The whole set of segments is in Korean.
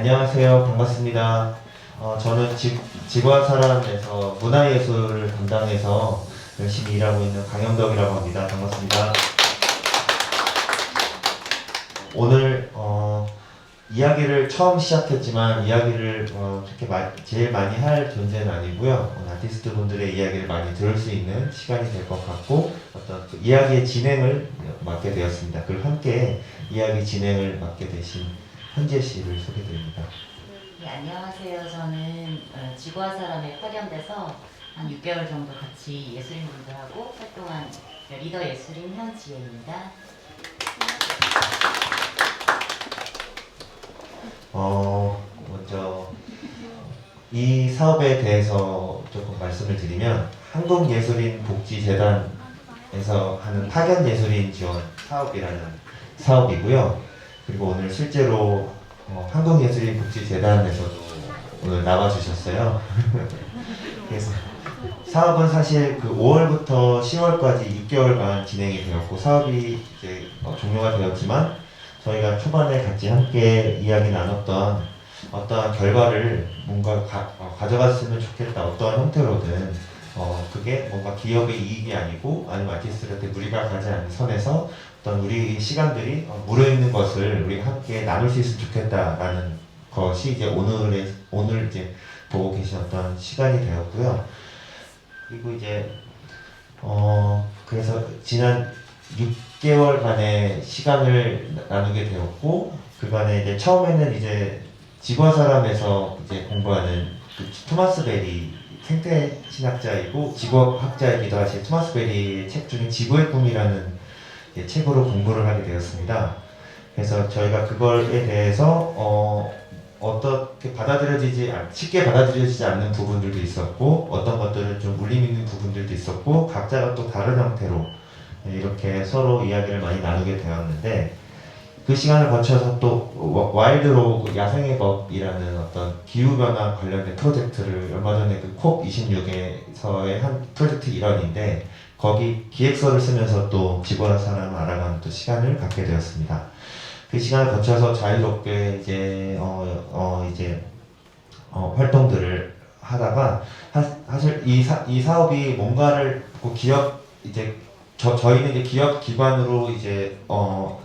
안녕하세요. 반갑습니다. 저는 지구한사람에서 문화예술을 담당해서 열심히 일하고 있는 강영덕이라고 합니다. 반갑습니다. 오늘 이야기를 처음 시작했지만 이야기를 그렇게 제일 많이 할 존재는 아니고요. 아티스트 분들의 이야기를 많이 들을 수 있는 시간이 될 것 같고 어떤 그 이야기의 진행을 맡게 되었습니다. 그리고 함께 이야기 진행을 맡게 되신 현재 씨를 소개드립니다. 네, 안녕하세요. 저는 지구한 사람에 파견돼서 한 6개월 정도 같이 예술인분들하고 활동한 리더 예술인 현지혜입니다. 먼저 이 사업에 대해서 조금 말씀을 드리면 한국예술인복지재단에서 하는 파견예술인 지원 사업이라는 사업이고요. 그리고 오늘 실제로 한국예술인복지재단에서도 오늘 나와주셨어요. 그래서 사업은 사실 그 5월부터 10월까지 6개월간 진행이 되었고 사업이 이제 종료가 되었지만 저희가 초반에 같이 함께 이야기 나눴던 어떠한 결과를 뭔가 가져갔으면 좋겠다. 어떠한 형태로든 그게 뭔가 기업의 이익이 아니고 아니면 아티스트한테 무리가 가지 않는 선에서 어떤 우리 시간들이 무료있는 것을 우리가 함께 나눌 수 있으면 좋겠다라는 것이 이제 오늘 이제 보고 계신 어떤 시간이 되었고요. 그리고 이제 그래서 지난 6개월간의 시간을 나누게 되었고 그간에 이제 처음에는 이제 지구화사람에서 이제 공부하는 그 토마스 베리 생태 신학자이고 지구학자이기도 하신 토마스 베리의 책 중에 지구의 꿈이라는 책으로 공부를 하게 되었습니다. 그래서 저희가 그거에 대해서 어떻게 쉽게 받아들여지지 않는 부분들도 있었고 어떤 것들은 좀 울림 있는 부분들도 있었고 각자가 또 다른 형태로 이렇게 서로 이야기를 많이 나누게 되었는데 그 시간을 거쳐서 또 와일드로그 야생의 법이라는 어떤 기후변화 관련된 프로젝트를 얼마 전에 그 콥26에서의 한 프로젝트 일환인데 거기 기획서를 쓰면서 또 지구한 사람을 알아가는 또 시간을 갖게 되었습니다. 그 시간을 거쳐서 자유롭게 이제 활동들을 하다가 사실 이 사업이 뭔가를 기업 이제 저희는 이제 기업 기관으로 이제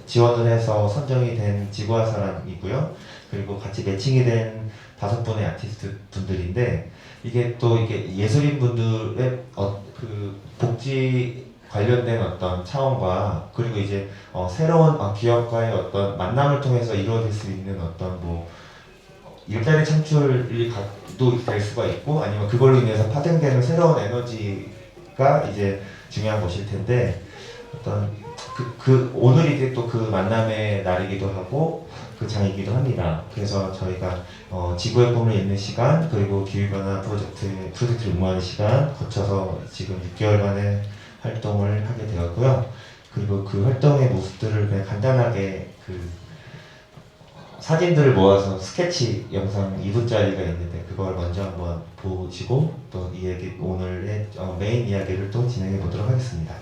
지원을 해서 선정이 된 지구화 사람이고요. 그리고 같이 매칭이 된 5분의 아티스트 분들인데 이게 또 이게 예술인 분들의 그 복지 관련된 어떤 차원과 그리고 이제 새로운 기업과의 어떤 만남을 통해서 이루어질 수 있는 어떤 뭐 일자리 창출이 도 될 수가 있고 아니면 그걸로 인해서 파생되는 새로운 에너지가 이제 중요한 것일 텐데 어떤 오늘이 이제 또 그 만남의 날이기도 하고 그 장이기도 합니다. 그래서 저희가 지구의 꿈을 잇는 시간 그리고 기후변화 프로젝트를 응모하는 시간 거쳐서 지금 6개월간의 활동을 하게 되었고요. 그리고 그 활동의 모습들을 그냥 간단하게 사진들을 모아서 스케치 영상 2분짜리가 있는데 그걸 먼저 한번 보시고 또 이 얘기 오늘의 메인 이야기를 또 진행해 보도록 하겠습니다.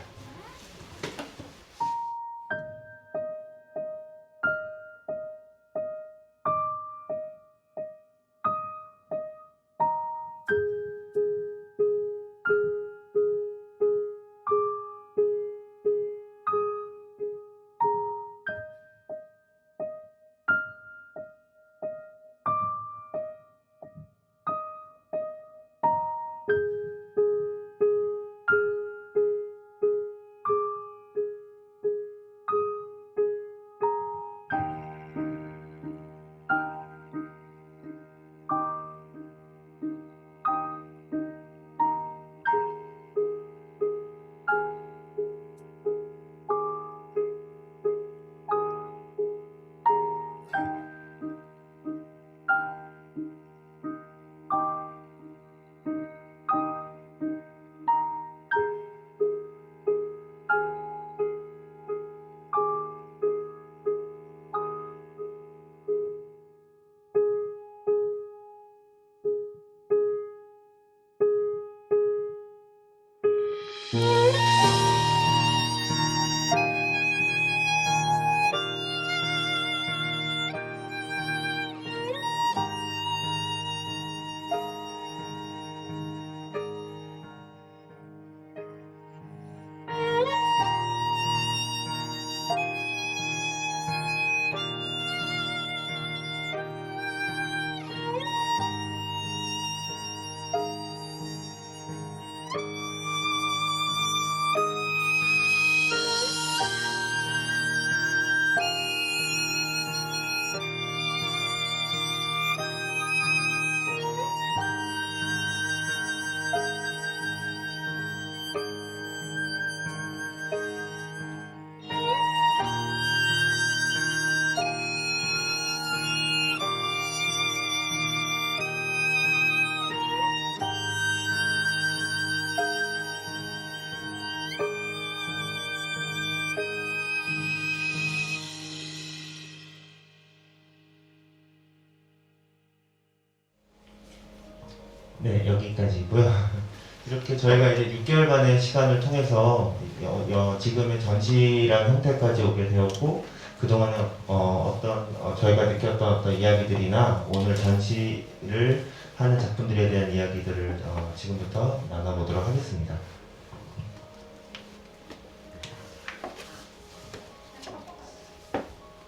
네, 여기까지고요. 이렇게 저희가 이제 6개월간의 시간을 통해서 지금의 전시랑 형태까지 오게 되었고, 그동안에 저희가 느꼈던 어떤 이야기들이나 오늘 전시를 하는 작품들에 대한 이야기들을 지금부터 나눠보도록 하겠습니다.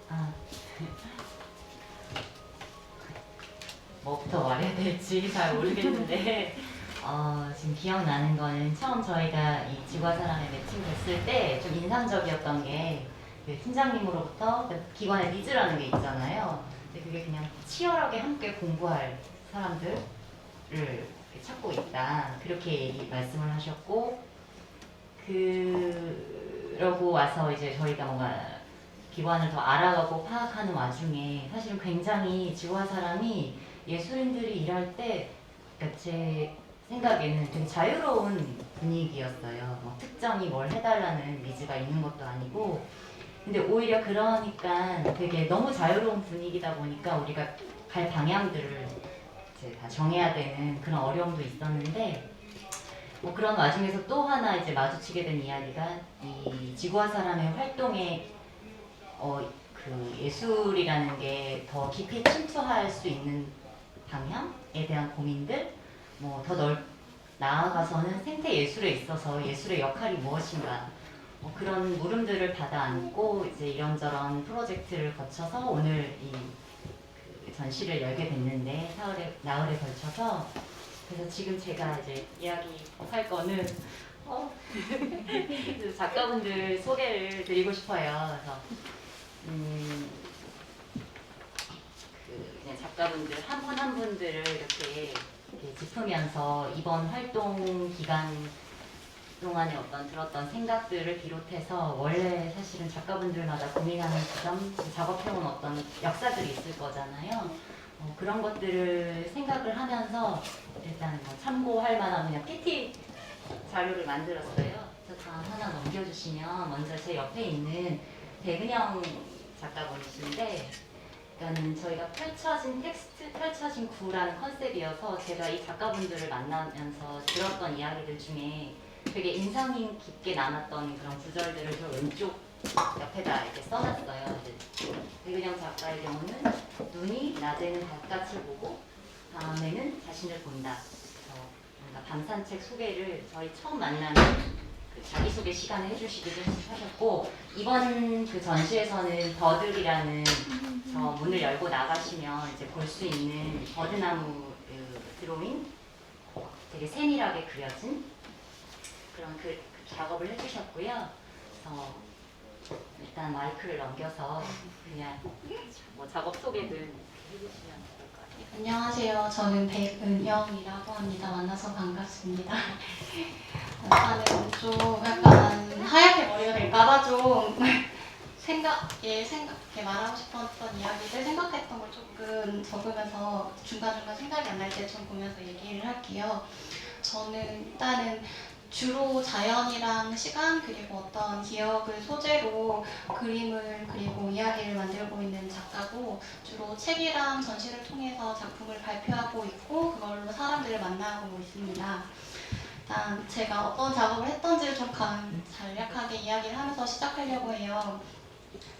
아, 뭐부터 말해야 될지 잘 모르겠는데 지금 기억나는 거는 처음 저희가 이 지구와사랑에 매칭됐을 때 좀 인상적이었던 게그 팀장님으로부터 그 기관의 니즈라는 게 있잖아요. 근데 그게 그냥 치열하게 함께 공부할 사람들을 찾고 있다. 그렇게 말씀을 하셨고, 그러고 와서 이제 저희가 뭔가 기관을 더 알아가고 파악하는 와중에 사실은 굉장히 지구와 사람이 예술인들이 일할 때, 그러니까 제 생각에는 되게 자유로운 분위기였어요. 뭐 특정이 뭘 해달라는 니즈가 있는 것도 아니고, 근데 오히려 그러니까 되게 너무 자유로운 분위기다 보니까 우리가 갈 방향들을 이제 다 정해야 되는 그런 어려움도 있었는데, 뭐 그런 와중에서 또 하나 이제 마주치게 된 이야기가 이 지구와 사람의 활동에 그 예술이라는 게 더 깊이 침투할 수 있는 방향에 대한 고민들, 뭐 더 나아가서는 생태 예술에 있어서 예술의 역할이 무엇인가, 뭐 그런 물음들을 받아 안고 이제 이런저런 프로젝트를 거쳐서 오늘 그 전시를 열게 됐는데 나흘에 걸쳐서. 그래서 지금 제가 이제 이야기할 거는 작가분들 소개를 드리고 싶어요. 그래서 그냥 작가분들 한 분 한 분들을 이렇게 짚으면서 이번 활동 기간 동안에 어떤 들었던 생각들을 비롯해서 원래 사실은 작가분들마다 고민하는 지점, 작업해온 어떤 역사들이 있을 거잖아요. 그런 것들을 생각을 하면서 일단 뭐 참고할 만한 그냥 PT 자료를 만들었어요. 그래서 하나 넘겨주시면 먼저 제 옆에 있는 백은영 작가분이신데, 그러니까는 저희가 펼쳐진 텍스트, 펼쳐진 구라는 컨셉이어서 제가 이 작가분들을 만나면서 들었던 이야기들 중에 되게 인상 깊게 남았던 그런 구절들을 저 왼쪽 옆에다 이렇게 써놨어요. 이제 백은영 작가의 경우는 눈이 낮에는 바깥을 보고 밤에는 자신을 본다. 그래서 뭔가 밤 산책 소개를 저희 처음 만나는 그 자기소개 시간에 해주시기도 하셨고, 이번 그 전시에서는 버들이라는 저 문을 열고 나가시면 이제 볼 수 있는 버드나무 드로잉, 되게 세밀하게 그려진 그런 그 작업을 해주셨고요. 그래서 일단 마이크를 넘겨서 그냥 뭐 작업 소개를 해주시면 될 것 같아요. 안녕하세요. 저는 백은영이라고 합니다. 만나서 반갑습니다. 저는 좀 약간 하얗게 머리가 될까봐 좀 생각해 말하고 싶었던 이야기들, 생각했던 걸 조금 적으면서 중간중간 생각이 안 날 때 좀 보면서 얘기를 할게요. 저는 일단은 주로 자연이랑 시간 그리고 어떤 기억을 소재로 그림을 그리고 이야기를 만들고 있는 작가고, 주로 책이랑 전시를 통해서 작품을 발표하고 있고 그걸로 사람들을 만나고 있습니다. 일단 제가 어떤 작업을 했던지를 좀 간략하게 이야기를 하면서 시작하려고 해요.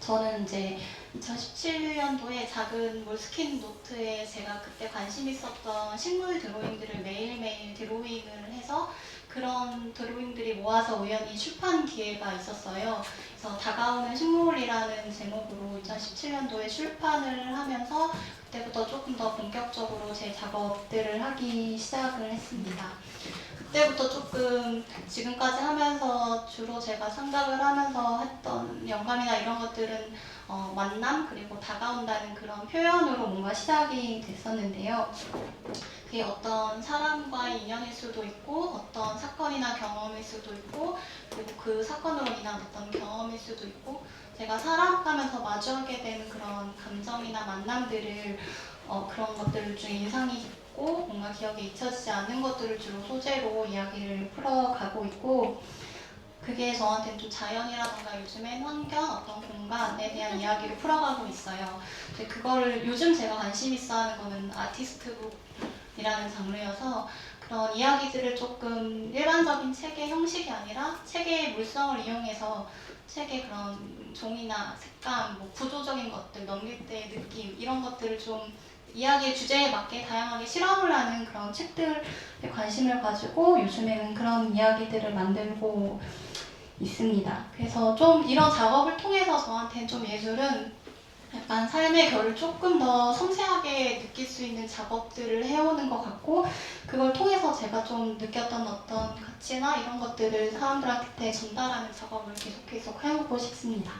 저는 이제 2017년도에 작은 몰스킨 노트에 제가 그때 관심 있었던 식물 드로잉들을 매일매일 드로잉을 해서 그런 드로잉들이 모아서 우연히 출판 기회가 있었어요. 그래서 다가오는 식물이라는 제목으로 2017년도에 출판을 하면서 그때부터 조금 더 본격적으로 제 작업들을 하기 시작을 했습니다. 그때부터 조금 지금까지 하면서 주로 제가 생각을 하면서 했던 영감이나 이런 것들은 만남 그리고 다가온다는 그런 표현으로 뭔가 시작이 됐었는데요. 그게 어떤 사람과의 인연일 수도 있고 어떤 사건이나 경험일 수도 있고 그리고 그 사건으로 인한 어떤 경험일 수도 있고, 제가 살아가면서 마주하게 되는 그런 감정이나 만남들을 그런 것들 중에 인상이 깊고 뭔가 기억에 잊혀지지 않는 것들을 주로 소재로 이야기를 풀어가고 있고, 그게 저한테는 좀 자연이라던가 요즘엔 환경, 어떤 공간에 대한 이야기를 풀어가고 있어요. 근데 그거를 요즘 제가 관심 있어 하는 거는 아티스트북 이라는 장르여서 그런 이야기들을 조금 일반적인 책의 형식이 아니라 책의 물성을 이용해서 책의 그런 종이나 색감, 뭐 구조적인 것들, 넘길 때의 느낌 이런 것들을 좀 이야기의 주제에 맞게 다양하게 실험을 하는 그런 책들에 관심을 가지고 요즘에는 그런 이야기들을 만들고 있습니다. 그래서 좀 이런 작업을 통해서 저한테는 좀 예술은 약간 삶의 결을 조금 더 섬세하게 느낄 수 있는 작업들을 해오는 것 같고 그걸 통해서 제가 좀 느꼈던 어떤 가치나 이런 것들을 사람들한테 전달하는 작업을 계속 해오고 싶습니다.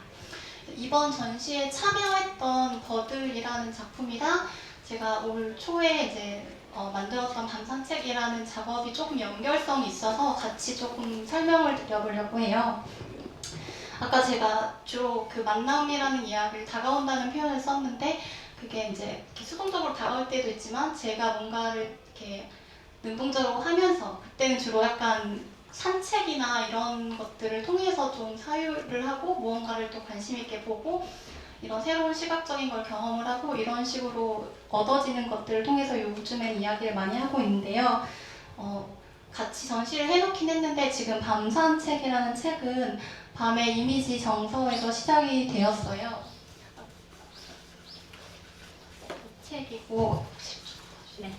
이번 전시에 참여했던 버들이라는 작품이랑 제가 올 초에 이제 만들었던 밤산책이라는 작업이 조금 연결성이 있어서 같이 조금 설명을 드려보려고 해요. 아까 제가 주로 그 만남이라는 이야기를 다가온다는 표현을 썼는데 그게 이제 이렇게 수동적으로 다가올 때도 있지만 제가 뭔가를 이렇게 능동적으로 하면서 그때는 주로 약간 산책이나 이런 것들을 통해서 좀 사유를 하고 무언가를 또 관심 있게 보고 이런 새로운 시각적인 걸 경험을 하고 이런 식으로 얻어지는 것들을 통해서 요즘엔 이야기를 많이 하고 있는데요. 같이 전시를 해놓긴 했는데 지금 밤산책이라는 책은 밤의 이미지 정서에서 시작이 되었어요. 책이고 네.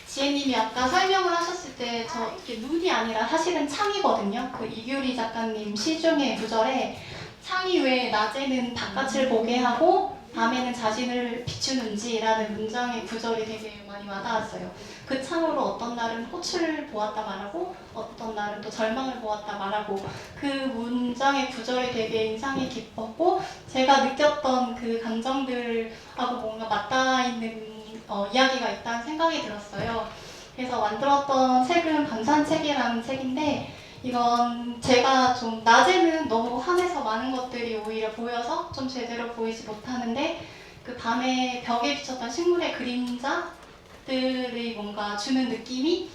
지혜님이 아까 설명을 하셨을 때 이게 눈이 아니라 사실은 창이거든요. 그 이규리 작가님 시 중에 구절에 창이 왜 낮에는 바깥을 보게 하고 밤에는 자신을 비추는지라는 문장의 구절이 되게 많이 와닿았어요. 그 창으로 어떤 날은 꽃을 보았다 말하고 어떤 날은 또 절망을 보았다 말하고 그 문장의 구절이 되게 인상이 깊었고 제가 느꼈던 그 감정들하고 뭔가 맞닿아 있는 이야기가 있다는 생각이 들었어요. 그래서 만들었던 책은 밤산책이라는 책인데 이건 제가 좀 낮에는 너무 환해서 많은 것들이 오히려 보여서 좀 제대로 보이지 못하는데 그 밤에 벽에 비쳤던 식물의 그림자들이 뭔가 주는 느낌이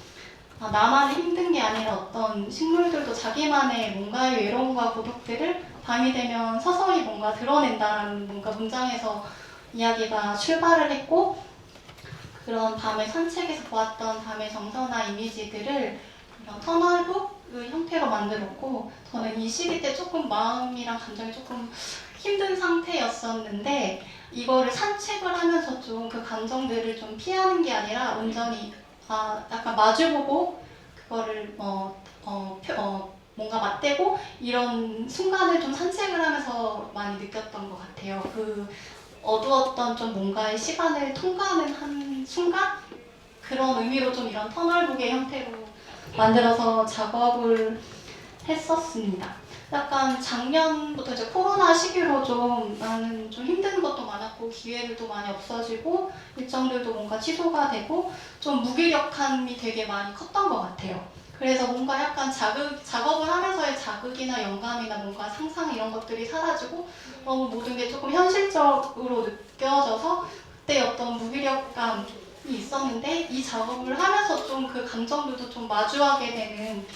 나만 힘든 게 아니라 어떤 식물들도 자기만의 뭔가의 외로움과 고독들을 밤이 되면 서서히 뭔가 드러낸다라는 뭔가 문장에서 이야기가 출발을 했고 그런 밤의 산책에서 보았던 밤의 정서나 이미지들을 그런 터널북 형태로 만들었고 저는 이 시기 때 조금 마음이랑 감정이 조금 힘든 상태였었는데 이거를 산책을 하면서 좀 그 감정들을 좀 피하는 게 아니라 온전히 약간 마주보고 그거를 뭔가 맞대고 이런 순간을 좀 산책을 하면서 많이 느꼈던 것 같아요. 그 어두웠던 좀 뭔가의 시간을 통과하는 한 순간 그런 의미로 좀 이런 터널북의 형태로 만들어서 작업을 했었습니다. 약간 작년부터 이제 코로나 시기로 좀 나는 좀 힘든 것도 많았고 기회들도 많이 없어지고 일정들도 뭔가 취소가 되고 좀 무기력함이 되게 많이 컸던 것 같아요. 그래서 뭔가 약간 작업을 하면서의 자극이나 영감이나 뭔가 상상 이런 것들이 사라지고 모든 게 조금 현실적으로 느껴져서 그때 어떤 무기력감이 있었는데 이 작업을 하면서 좀 그 감정들도 좀 마주하게 되는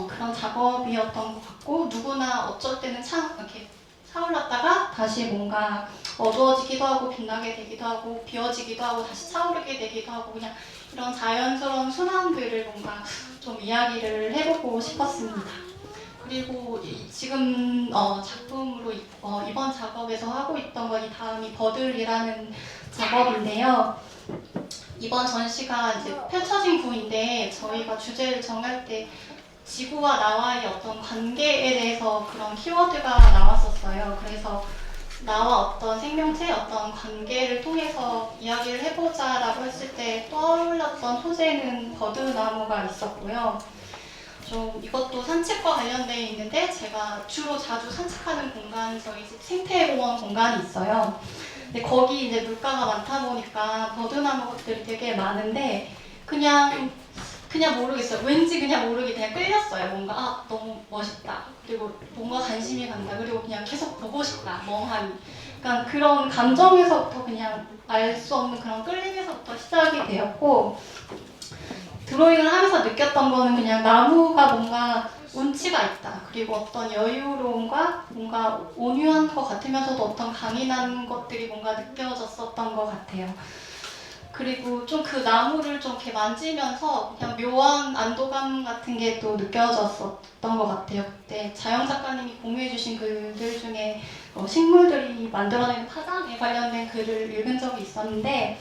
그런 작업이었던 것 같고 누구나 어쩔 때는 이렇게 차올랐다가 다시 뭔가 어두워지기도 하고 빛나게 되기도 하고 비워지기도 하고 다시 차오르게 되기도 하고 그냥 이런 자연스러운 순환들을 뭔가 좀 이야기를 해보고 싶었습니다. 그리고 지금 작품으로 이번 작업에서 하고 있던 건 이 다음이 버들이라는 작업인데요. 이번 전시가 이제 펼쳐진 구인데 저희가 주제를 정할 때 지구와 나와의 어떤 관계에 대해서 그런 키워드가 나왔었어요. 그래서 나와 어떤 생명체, 어떤 관계를 통해서 이야기를 해보자라고 했을 때 떠올랐던 소재는 버드나무가 있었고요. 좀 이것도 산책과 관련되어 있는데 제가 주로 자주 산책하는 공간 저희 집 생태공원 공간이 있어요. 근데 거기 이제 물가가 많다 보니까 버드나무들이 되게 많은데 그냥 모르겠어요. 왠지 그냥 모르게 그냥 끌렸어요. 뭔가 너무 멋있다. 그리고 뭔가 관심이 간다. 그리고 그냥 계속 보고 싶다. 멍하니. 그러니까 그런 감정에서부터 그냥 알 수 없는 그런 끌림에서부터 시작이 되었고 드로잉을 하면서 느꼈던 거는 그냥 나무가 뭔가 운치가 있다. 그리고 어떤 여유로움과 뭔가 온유한 것 같으면서도 어떤 강인한 것들이 뭔가 느껴졌었던 것 같아요. 그리고 좀 그 나무를 좀 이렇게 만지면서 그냥 묘한 안도감 같은 게 또 느껴졌었던 것 같아요. 그때 자영 작가님이 공유해주신 글들 중에 식물들이 만들어내는 파장에 관련된 글을 읽은 적이 있었는데,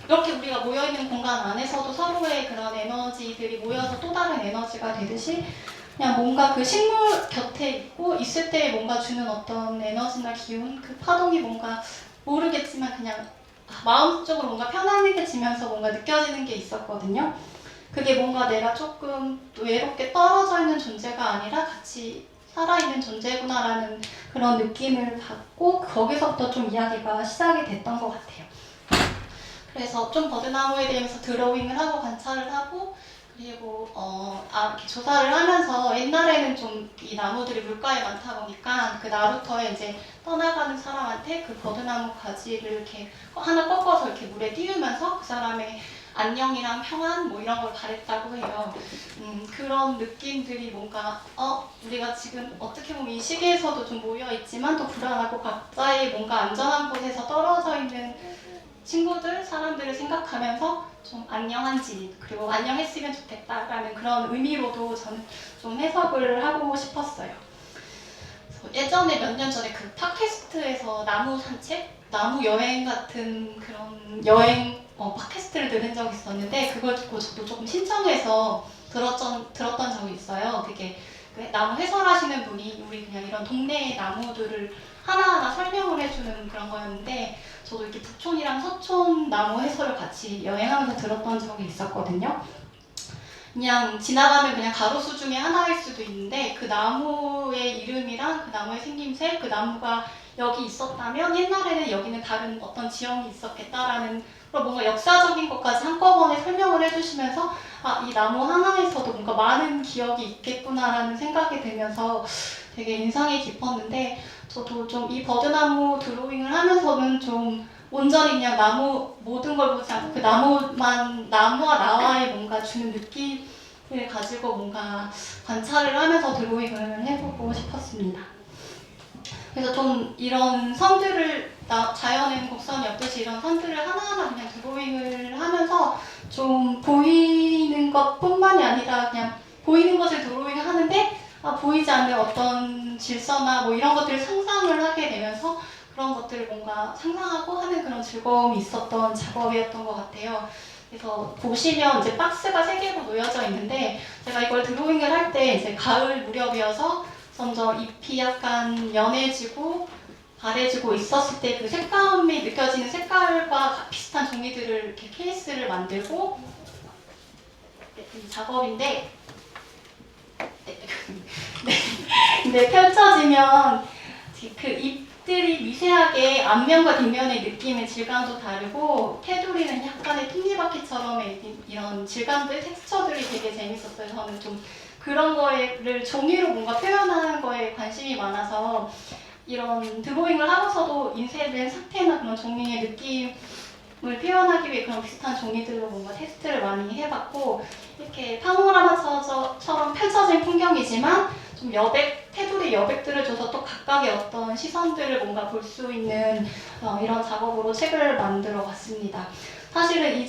이렇게 우리가 모여있는 공간 안에서도 서로의 그런 에너지들이 모여서 또 다른 에너지가 되듯이 그냥 뭔가 그 식물 곁에 있고 있을 때 뭔가 주는 어떤 에너지나 기운, 그 파동이 뭔가 모르겠지만 그냥 마음속으로 뭔가 편안해지면서 뭔가 느껴지는 게 있었거든요. 그게 뭔가 내가 조금 외롭게 떨어져 있는 존재가 아니라 같이 살아있는 존재구나라는 그런 느낌을 받고 거기서부터 좀 이야기가 시작이 됐던 것 같아요. 그래서 좀 버드나무에 대해서 드로잉을 하고 관찰을 하고 그리고 이렇게 조사를 하면서 옛날에는 좀 이 나무들이 물가에 많다 보니까 그 나루터에 이제 떠나가는 사람한테 그 버드나무 가지를 이렇게 하나 꺾어서 이렇게 물에 띄우면서 그 사람의 안녕이랑 평안 뭐 이런 걸 바랬다고 해요. 그런 느낌들이 뭔가 우리가 지금 어떻게 보면 이 시기에서도 좀 모여 있지만 또 불안하고 각자의 뭔가 안전한 곳에서 떨어져 있는 친구들, 사람들을 생각하면서 좀 안녕한지 그리고 안녕했으면 좋겠다라는 그런 의미로도 저는 좀 해석을 하고 싶었어요. 그래서 예전에 몇 년 전에 그 팟캐스트에서 나무 산책, 나무 여행 같은 그런 여행 팟캐스트를 들은 적이 있었는데 그걸 듣고 저도 조금 신청해서 들었던 적이 있어요. 되게 나무 해설하시는 분이 우리 그냥 이런 동네의 나무들을 하나하나 설명을 해주는 그런 거였는데 저도 이렇게 북촌이랑 서촌 나무 해설을 같이 여행하면서 들었던 적이 있었거든요. 그냥 지나가면 그냥 가로수 중에 하나일 수도 있는데 그 나무의 이름이랑 그 나무의 생김새, 그 나무가 여기 있었다면 옛날에는 여기는 다른 어떤 지형이 있었겠다라는 그런 뭔가 역사적인 것까지 한꺼번에 설명을 해주시면서 이 나무 하나에서도 뭔가 많은 기억이 있겠구나라는 생각이 들면서 되게 인상이 깊었는데 저도 좀 이 버드나무 드로잉을 하면서는 좀 온전히 그냥 나무 모든 걸 보지 않고 그 나무와 나와의 뭔가 주는 느낌을 가지고 뭔가 관찰을 하면서 드로잉을 해보고 싶었습니다. 그래서 좀 이런 선들을 자연에는 곡선이 없듯이 이런 선들을 하나하나 그냥 드로잉을 하면서 좀 보이는 것뿐만이 아니라 그냥 보이는 것을 드로잉을 하는데 보이지 않는 어떤 질서나 뭐 이런 것들을 상상을 하게 되면서 그런 것들을 뭔가 상상하고 하는 그런 즐거움이 있었던 작업이었던 것 같아요. 그래서 보시면 이제 박스가 3개로 놓여져 있는데 제가 이걸 드로잉을 할 때 이제 가을 무렵이어서 점점 잎이 약간 연해지고 바래지고 있었을 때 그 색감이 느껴지는 색깔과 비슷한 종이들을 이렇게 케이스를 만들고 이 작업인데 근데 펼쳐지면 그 잎들이 미세하게 앞면과 뒷면의 느낌의 질감도 다르고 테두리는 약간의 톱니바퀴처럼의 이런 질감들, 텍스처들이 되게 재밌었어요. 저는 좀 그런 거를 종이로 뭔가 표현하는 거에 관심이 많아서 이런 드로잉을 하고서도 인쇄된 상태나 그런 종이의 느낌을 표현하기 위해 그런 비슷한 종이들로 뭔가 테스트를 많이 해봤고 이렇게 파노라마처럼 펼쳐진 풍경이지만 좀 테두리 여백들을 줘서 또 각각의 어떤 시선들을 뭔가 볼 수 있는 이런 작업으로 책을 만들어 봤습니다. 사실은 이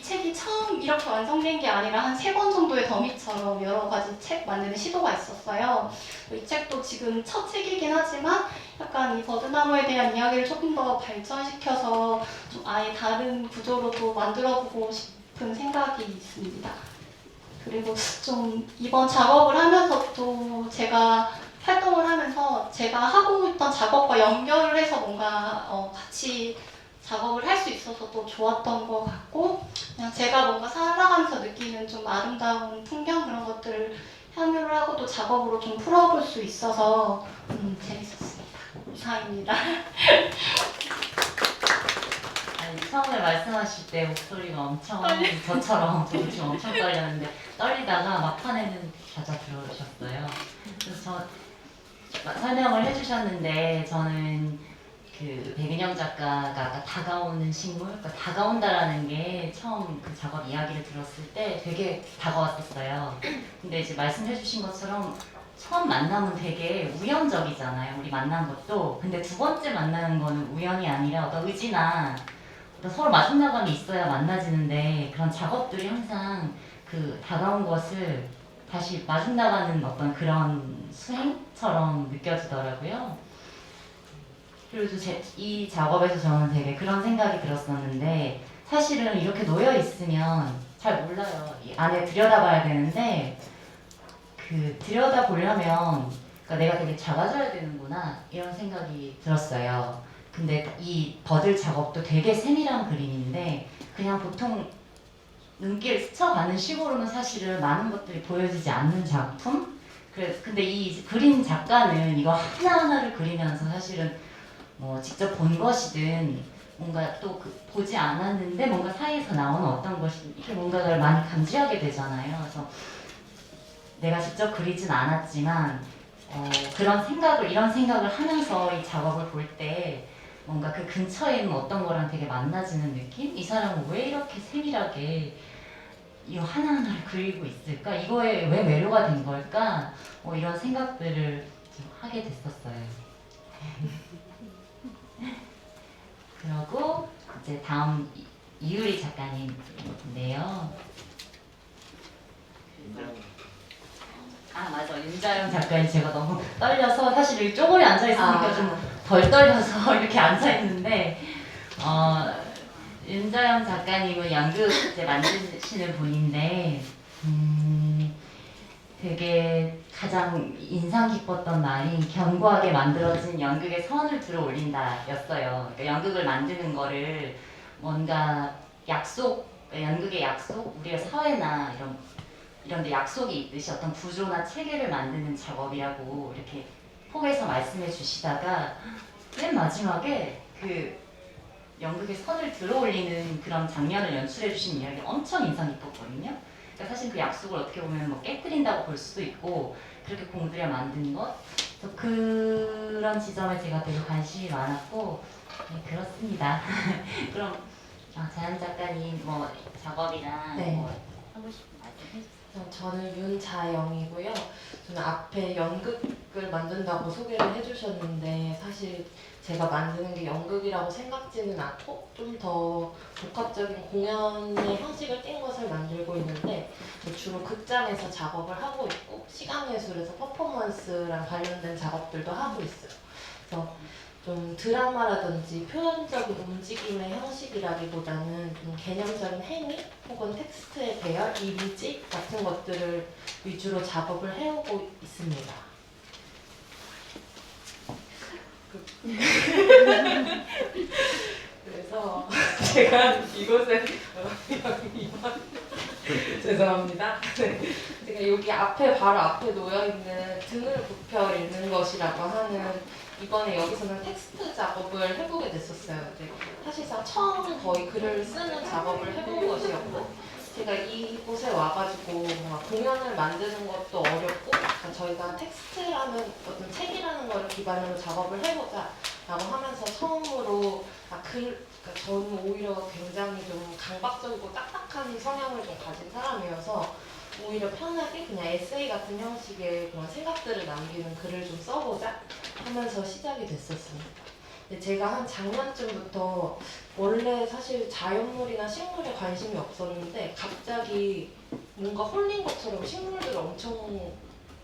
책이 처음 이렇게 완성된 게 아니라 한 3권 정도의 더미처럼 여러 가지 책 만드는 시도가 있었어요. 이 책도 지금 첫 책이긴 하지만 약간 이 버드나무에 대한 이야기를 조금 더 발전시켜서 좀 아예 다른 구조로 또 만들어보고 싶은 생각이 있습니다. 그리고 좀 이번 작업을 하면서 또 제가 활동을 하면서 제가 하고 있던 작업과 연결을 해서 뭔가 같이 작업을 할 수 있어서 또 좋았던 것 같고 그냥 제가 뭔가 살아가면서 느끼는 좀 아름다운 풍경 그런 것들을 향유를 하고 또 작업으로 좀 풀어볼 수 있어서 재밌었습니다. 이상입니다. 아니, 처음에 말씀하실 때 목소리가 엄청 저처럼 저도 지금 엄청 떨렸는데 떨리다가 막판에는 잦아 들어오셨어요. 그래서 설명을 해주셨는데 저는 그 백은영 작가가 아까 다가오는 식물, 그러니까 다가온다라는 게 처음 그 작업 이야기를 들었을 때 되게 다가왔었어요. 근데 이제 말씀해주신 것처럼 처음 만남은 되게 우연적이잖아요. 우리 만난 것도. 근데 두 번째 만나는 거는 우연이 아니라 어떤 의지나 어떤 서로 마주나감이 있어야 만나지는데 그런 작업들이 항상 그 다가온 것을 다시 마주나가는 어떤 그런 수행처럼 느껴지더라고요. 그리고 이 작업에서 저는 되게 그런 생각이 들었었는데 사실은 이렇게 놓여 있으면 잘 몰라요. 이 안에 들여다봐야 되는데 그 들여다 보려면 그러니까 내가 되게 작아져야 되는구나 이런 생각이 들었어요. 근데 이 버들 작업도 되게 세밀한 그림인데 그냥 보통 눈길 스쳐가는 식으로는 사실은 많은 것들이 보여지지 않는 작품? 근데 이 그림 작가는 이거 하나하나를 그리면서 사실은 뭐 직접 본 것이든 뭔가 또 보지 않았는데 뭔가 사이에서 나오는 어떤 것이 이렇게 뭔가를 많이 감지하게 되잖아요. 그래서 내가 직접 그리진 않았지만 이런 생각을 하면서 이 작업을 볼 때 뭔가 그 근처에 있는 어떤 거랑 되게 만나지는 느낌? 이 사람은 왜 이렇게 세밀하게 이거 하나하나를 그리고 있을까? 이거에 왜 매료가 된 걸까? 이런 생각들을 좀 하게 됐었어요. 그러고 이제 다음 이유리 작가님인데요. 아 맞아, 윤자영 작가님. 제가 너무 떨려서 사실 여기 쪼그려 앉아 있으니까 좀 덜 떨려서 이렇게 앉아 있는데 윤자영 작가님은 연극 이제 만드시는 분인데 되게 가장 인상 깊었던 말이 견고하게 만들어진 연극의 선을 들어 올린다였어요. 그러니까 연극을 만드는 거를 뭔가 연극의 약속, 우리의 사회나 이런 데 약속이 있듯이 어떤 구조나 체계를 만드는 작업이라고 이렇게 포에서 말씀해 주시다가 맨 마지막에 그 연극의 선을 들어 올리는 그런 장면을 연출해 주신 이야기 엄청 인상 깊었거든요. 그러니까 사실 그 약속을 어떻게 보면 뭐 깨뜨린다고 볼 수도 있고 그렇게 공들여 만든 것, 그래서 그런 지점에 제가 되게 관심이 많았고 네, 그렇습니다. 그럼 자연 작가님 뭐 작업이랑 네. 뭐 하고 싶은 말씀 해주세요. 저는 윤자영이고요. 저는 앞에 연극을 만든다고 소개를 해주셨는데 사실 제가 만드는 게 연극이라고 생각지는 않고 좀 더 복합적인 공연의 형식을 띈 것을 만들고 있는데 주로 극장에서 작업을 하고 있고 시각예술에서 퍼포먼스랑 관련된 작업들도 하고 있어요. 그래서 좀 드라마라든지 표현적인 움직임의 형식이라기보다는 좀 개념적인 행위 혹은 텍스트의 배열, 이미지 같은 것들을 위주로 작업을 해오고 있습니다. 그래서 제가 이곳에 죄송합니다. 제가 여기 바로 앞에 놓여있는 등을 굽혀 읽는 것이라고 하는 이번에 여기서는 텍스트 작업을 해보게 됐었어요. 근데 사실상 처음 거의 글을 쓰는 작업을 해본 것이었고 제가 이곳에 와가지고 뭔가 공연을 만드는 것도 어렵고 그러니까 저희가 텍스트라는 어떤 책이라는 걸 기반으로 작업을 해보자 라고 하면서 처음으로 그러니까 저는 오히려 굉장히 좀 강박적이고 딱딱한 성향을 좀 가진 사람이어서 오히려 편하게 그냥 에세이 같은 형식의 그런 생각들을 남기는 글을 좀 써보자 하면서 시작이 됐었습니다. 근데 제가 한 작년쯤부터 원래 사실 자연물이나 식물에 관심이 없었는데 갑자기 뭔가 홀린 것처럼 식물들을 엄청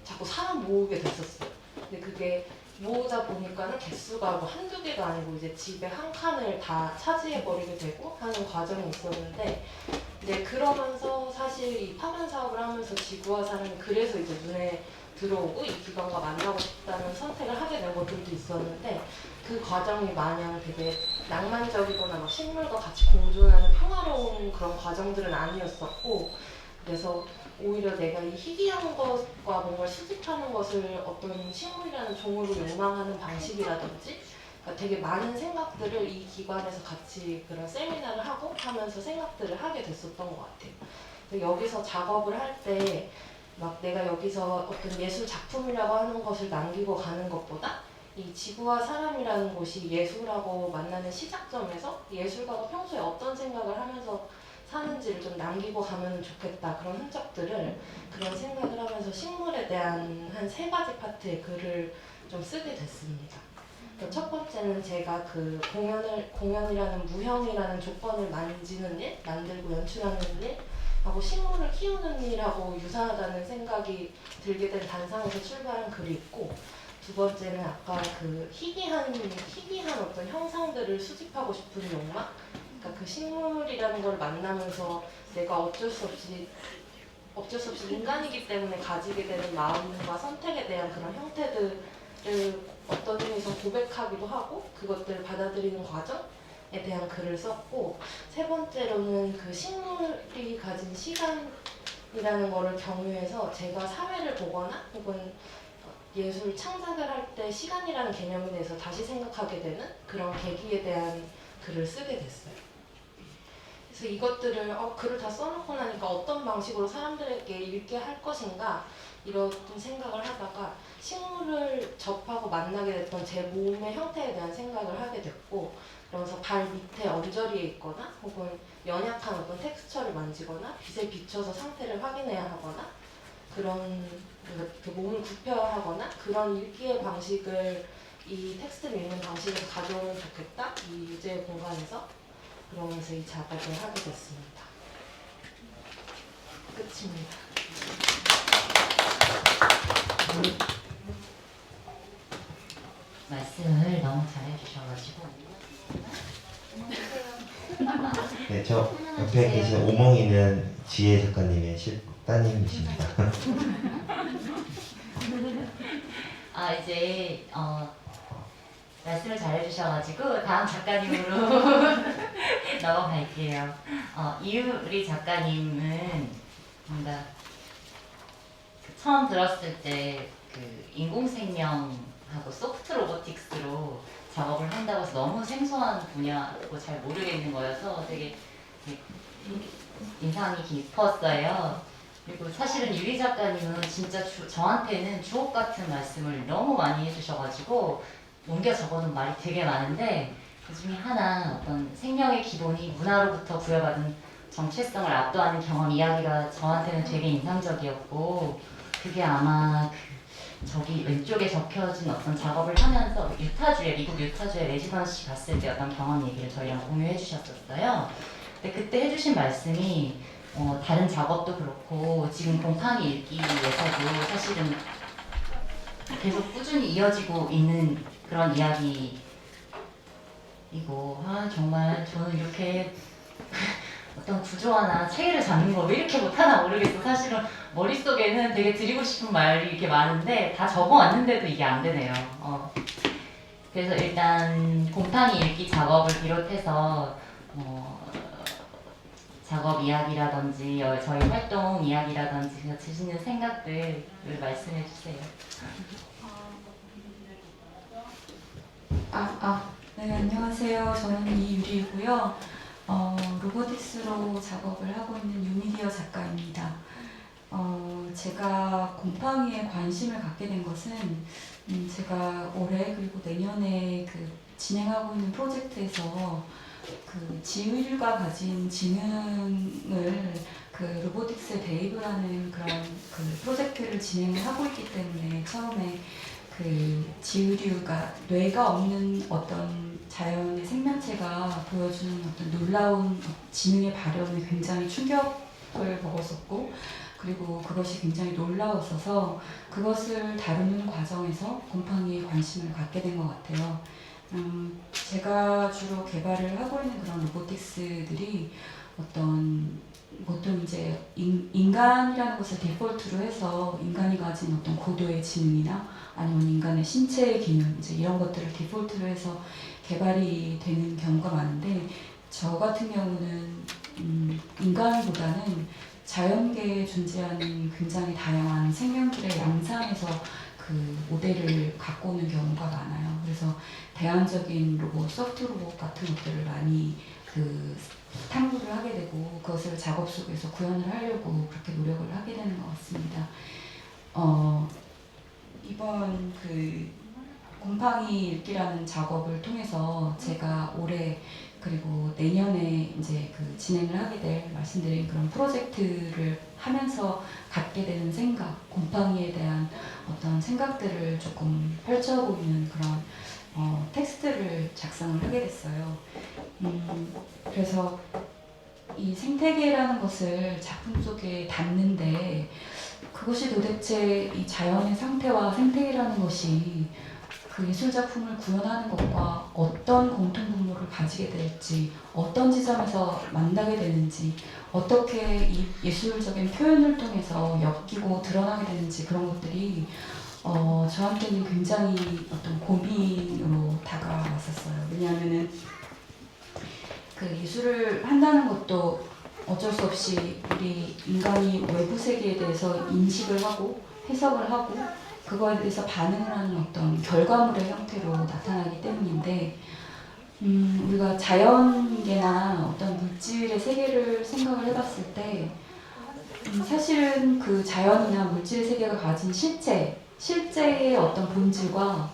자꾸 사람 모으게 됐었어요. 근데 그게 모으다 보니까는 개수가 뭐 한두 개가 아니고 이제 집에 한 칸을 다 차지해버리게 되고 하는 과정이 있었는데 이제 그러면서 사실 이 파견 사업을 하면서 지구와 사람이 그래서 이제 눈에 들어오고 이 기관과 만나고 싶다는 선택을 하게 된 것들도 있었는데 그 과정이 마냥 되게 낭만적이거나 막 식물과 같이 공존하는 평화로운 그런 과정들은 아니었었고 그래서 오히려 내가 이 희귀한 것과 뭔가 수집하는 것을 어떤 식물이라는 종으로 욕망하는 방식이라든지 그러니까 되게 많은 생각들을 이 기관에서 같이 그런 세미나를 하고 하면서 생각들을 하게 됐었던 것 같아요. 여기서 작업을 할 때 막 내가 여기서 어떤 예술 작품이라고 하는 것을 남기고 가는 것보다 이 지구와 사람이라는 곳이 예술하고 만나는 시작점에서 예술가가 평소에 어떤 생각을 하면서 사는지를 좀 남기고 가면 좋겠다, 그런 흔적들을, 그런 생각을 하면서 식물에 대한 한 3가지 파트의 글을 좀 쓰게 됐습니다. 그러니까 첫 번째는 제가 그 공연이라는 무형이라는 조건을 만지는 일, 만들고 연출하는 일 하고 식물을 키우는 일하고 유사하다는 생각이 들게 된 단상에서 출발한 글이 있고, 두 번째는 아까 그 희귀한 어떤 형상들을 수집하고 싶은 욕망, 그러니까 그 식물이라는 걸 만나면서 내가 어쩔 수 없이 인간이기 때문에 가지게 되는 마음과 선택에 대한 그런 형태들을 어떤 의미에서 고백하기도 하고 그것들을 받아들이는 과정에 대한 글을 썼고, 세 번째로는 그 식물이 가진 시간이라는 거를 경유해서 제가 사회를 보거나 혹은 예술 창작을 할 때 시간이라는 개념에 대해서 다시 생각하게 되는 그런 계기에 대한 글을 쓰게 됐어요. 그래서 이것들을 글을 다 써놓고 나니까 어떤 방식으로 사람들에게 읽게 할 것인가 이런 생각을 하다가 식물을 접하고 만나게 됐던 제 몸의 형태에 대한 생각을 하게 됐고, 그러면서 발 밑에 언저리에 있거나 혹은 연약한 어떤 텍스처를 만지거나 빛에 비춰서 상태를 확인해야 하거나 그런 그 몸을 굽혀야 하거나 그런 읽기의 방식을 이 텍스트를 읽는 방식에서 가져오면 좋겠다, 이 유제의 공간에서. 그러면서 이 작업을 하게 됐습니다. 끝입니다. 말씀을 너무 잘해주셔가지고. 네, 저 옆에 계신 오몽이는 지혜 작가님의 따님이십니다. 이제 말씀을 잘해주셔가지고 다음 작가님으로 넘어갈게요. 이유리 작가님은 뭔가 처음 들었을 때 그 인공생명하고 소프트 로보틱스로 작업을 한다고 해서 너무 생소한 분야고 잘 모르겠는 거여서 되게 인상이 깊었어요. 그리고 사실은 유리 작가님은 진짜 저한테는 주옥 같은 말씀을 너무 많이 해주셔가지고 옮겨 적어둔 말이 되게 많은데, 그 중에 하나 어떤 생명의 기본이 문화로부터 부여받은 정체성을 압도하는 경험 이야기가 저한테는 되게 인상적이었고, 그게 아마 저기 왼쪽에 적혀진 어떤 작업을 하면서 미국 유타주에 레지던시 갔을 때 어떤 경험 얘기를 저희랑 공유해 주셨었어요. 근데 그때 해주신 말씀이 다른 작업도 그렇고 지금 곰팡이 읽기에서도 사실은 계속 꾸준히 이어지고 있는 그런 이야기이고, 정말 저는 이렇게 어떤 구조화나 체계를 잡는 걸 왜 이렇게 못하나 모르겠어. 사실은 머릿속에는 되게 드리고 싶은 말이 이렇게 많은데 다 적어왔는데도 이게 안 되네요. 그래서 일단 곰팡이 읽기 작업을 비롯해서 작업 이야기라든지 저희 활동 이야기라든지 드시는 생각들을 말씀해 주세요. 네, 안녕하세요. 저는 이유리고요. 로보틱스로 작업을 하고 있는 유미디어 작가입니다. 제가 곰팡이에 관심을 갖게 된 것은 제가 올해 그리고 내년에 그 진행하고 있는 프로젝트에서 그 지의류가 가진 지능을 그 로보틱스에 대입을 하는 그런 그 프로젝트를 진행을 하고 있기 때문에 처음에 그 지의류가 뇌가 없는 어떤 자연의 생명체가 보여주는 어떤 놀라운 지능의 발현에 굉장히 충격을 먹었었고, 그리고 그것이 굉장히 놀라웠어서 그것을 다루는 과정에서 곰팡이에 관심을 갖게 된 것 같아요. 제가 주로 개발을 하고 있는 그런 로보틱스들이 보통 이제 인간이라는 것을 디폴트로 해서 인간이 가진 어떤 고도의 지능이나 아니면 인간의 신체의 기능 이제 이런 것들을 디폴트로 해서 개발이 되는 경우가 많은데, 저 같은 경우는 인간보다는 자연계에 존재하는 굉장히 다양한 생명들의 양상에서 그 모델을 갖고 오는 경우가 많아요. 그래서 대안적인 로봇, 소프트 로봇 같은 것들을 많이 그 탐구를 하게 되고 그것을 작업 속에서 구현을 하려고 그렇게 노력을 하게 되는 것 같습니다. 이번 그 곰팡이 읽기라는 작업을 통해서 제가 올해 그리고 내년에 이제 그 진행을 하게 될 말씀드린 그런 프로젝트를 하면서 갖게 되는 생각, 곰팡이에 대한 어떤 생각들을 조금 펼쳐보이는 그런 텍스트를 작성을 하게 됐어요. 그래서 이 생태계라는 것을 작품 속에 담는데 그것이 도대체 이 자연의 상태와 생태계라는 것이 그 예술 작품을 구현하는 것과 어떤 공통분모를 가지게 될지, 어떤 지점에서 만나게 되는지, 어떻게 이 예술적인 표현을 통해서 엮이고 드러나게 되는지 그런 것들이 저한테는 굉장히 어떤 고민으로 다가왔었어요. 왜냐하면은 그 예술을 한다는 것도 어쩔 수 없이 우리 인간이 외부 세계에 대해서 인식을 하고 해석을 하고 그거에 대해서 반응을 하는 어떤 결과물의 형태로 나타나기 때문인데 우리가 자연계나 어떤 물질의 세계를 생각을 해봤을 때 사실은 그 자연이나 물질의 세계가 가진 실제의 어떤 본질과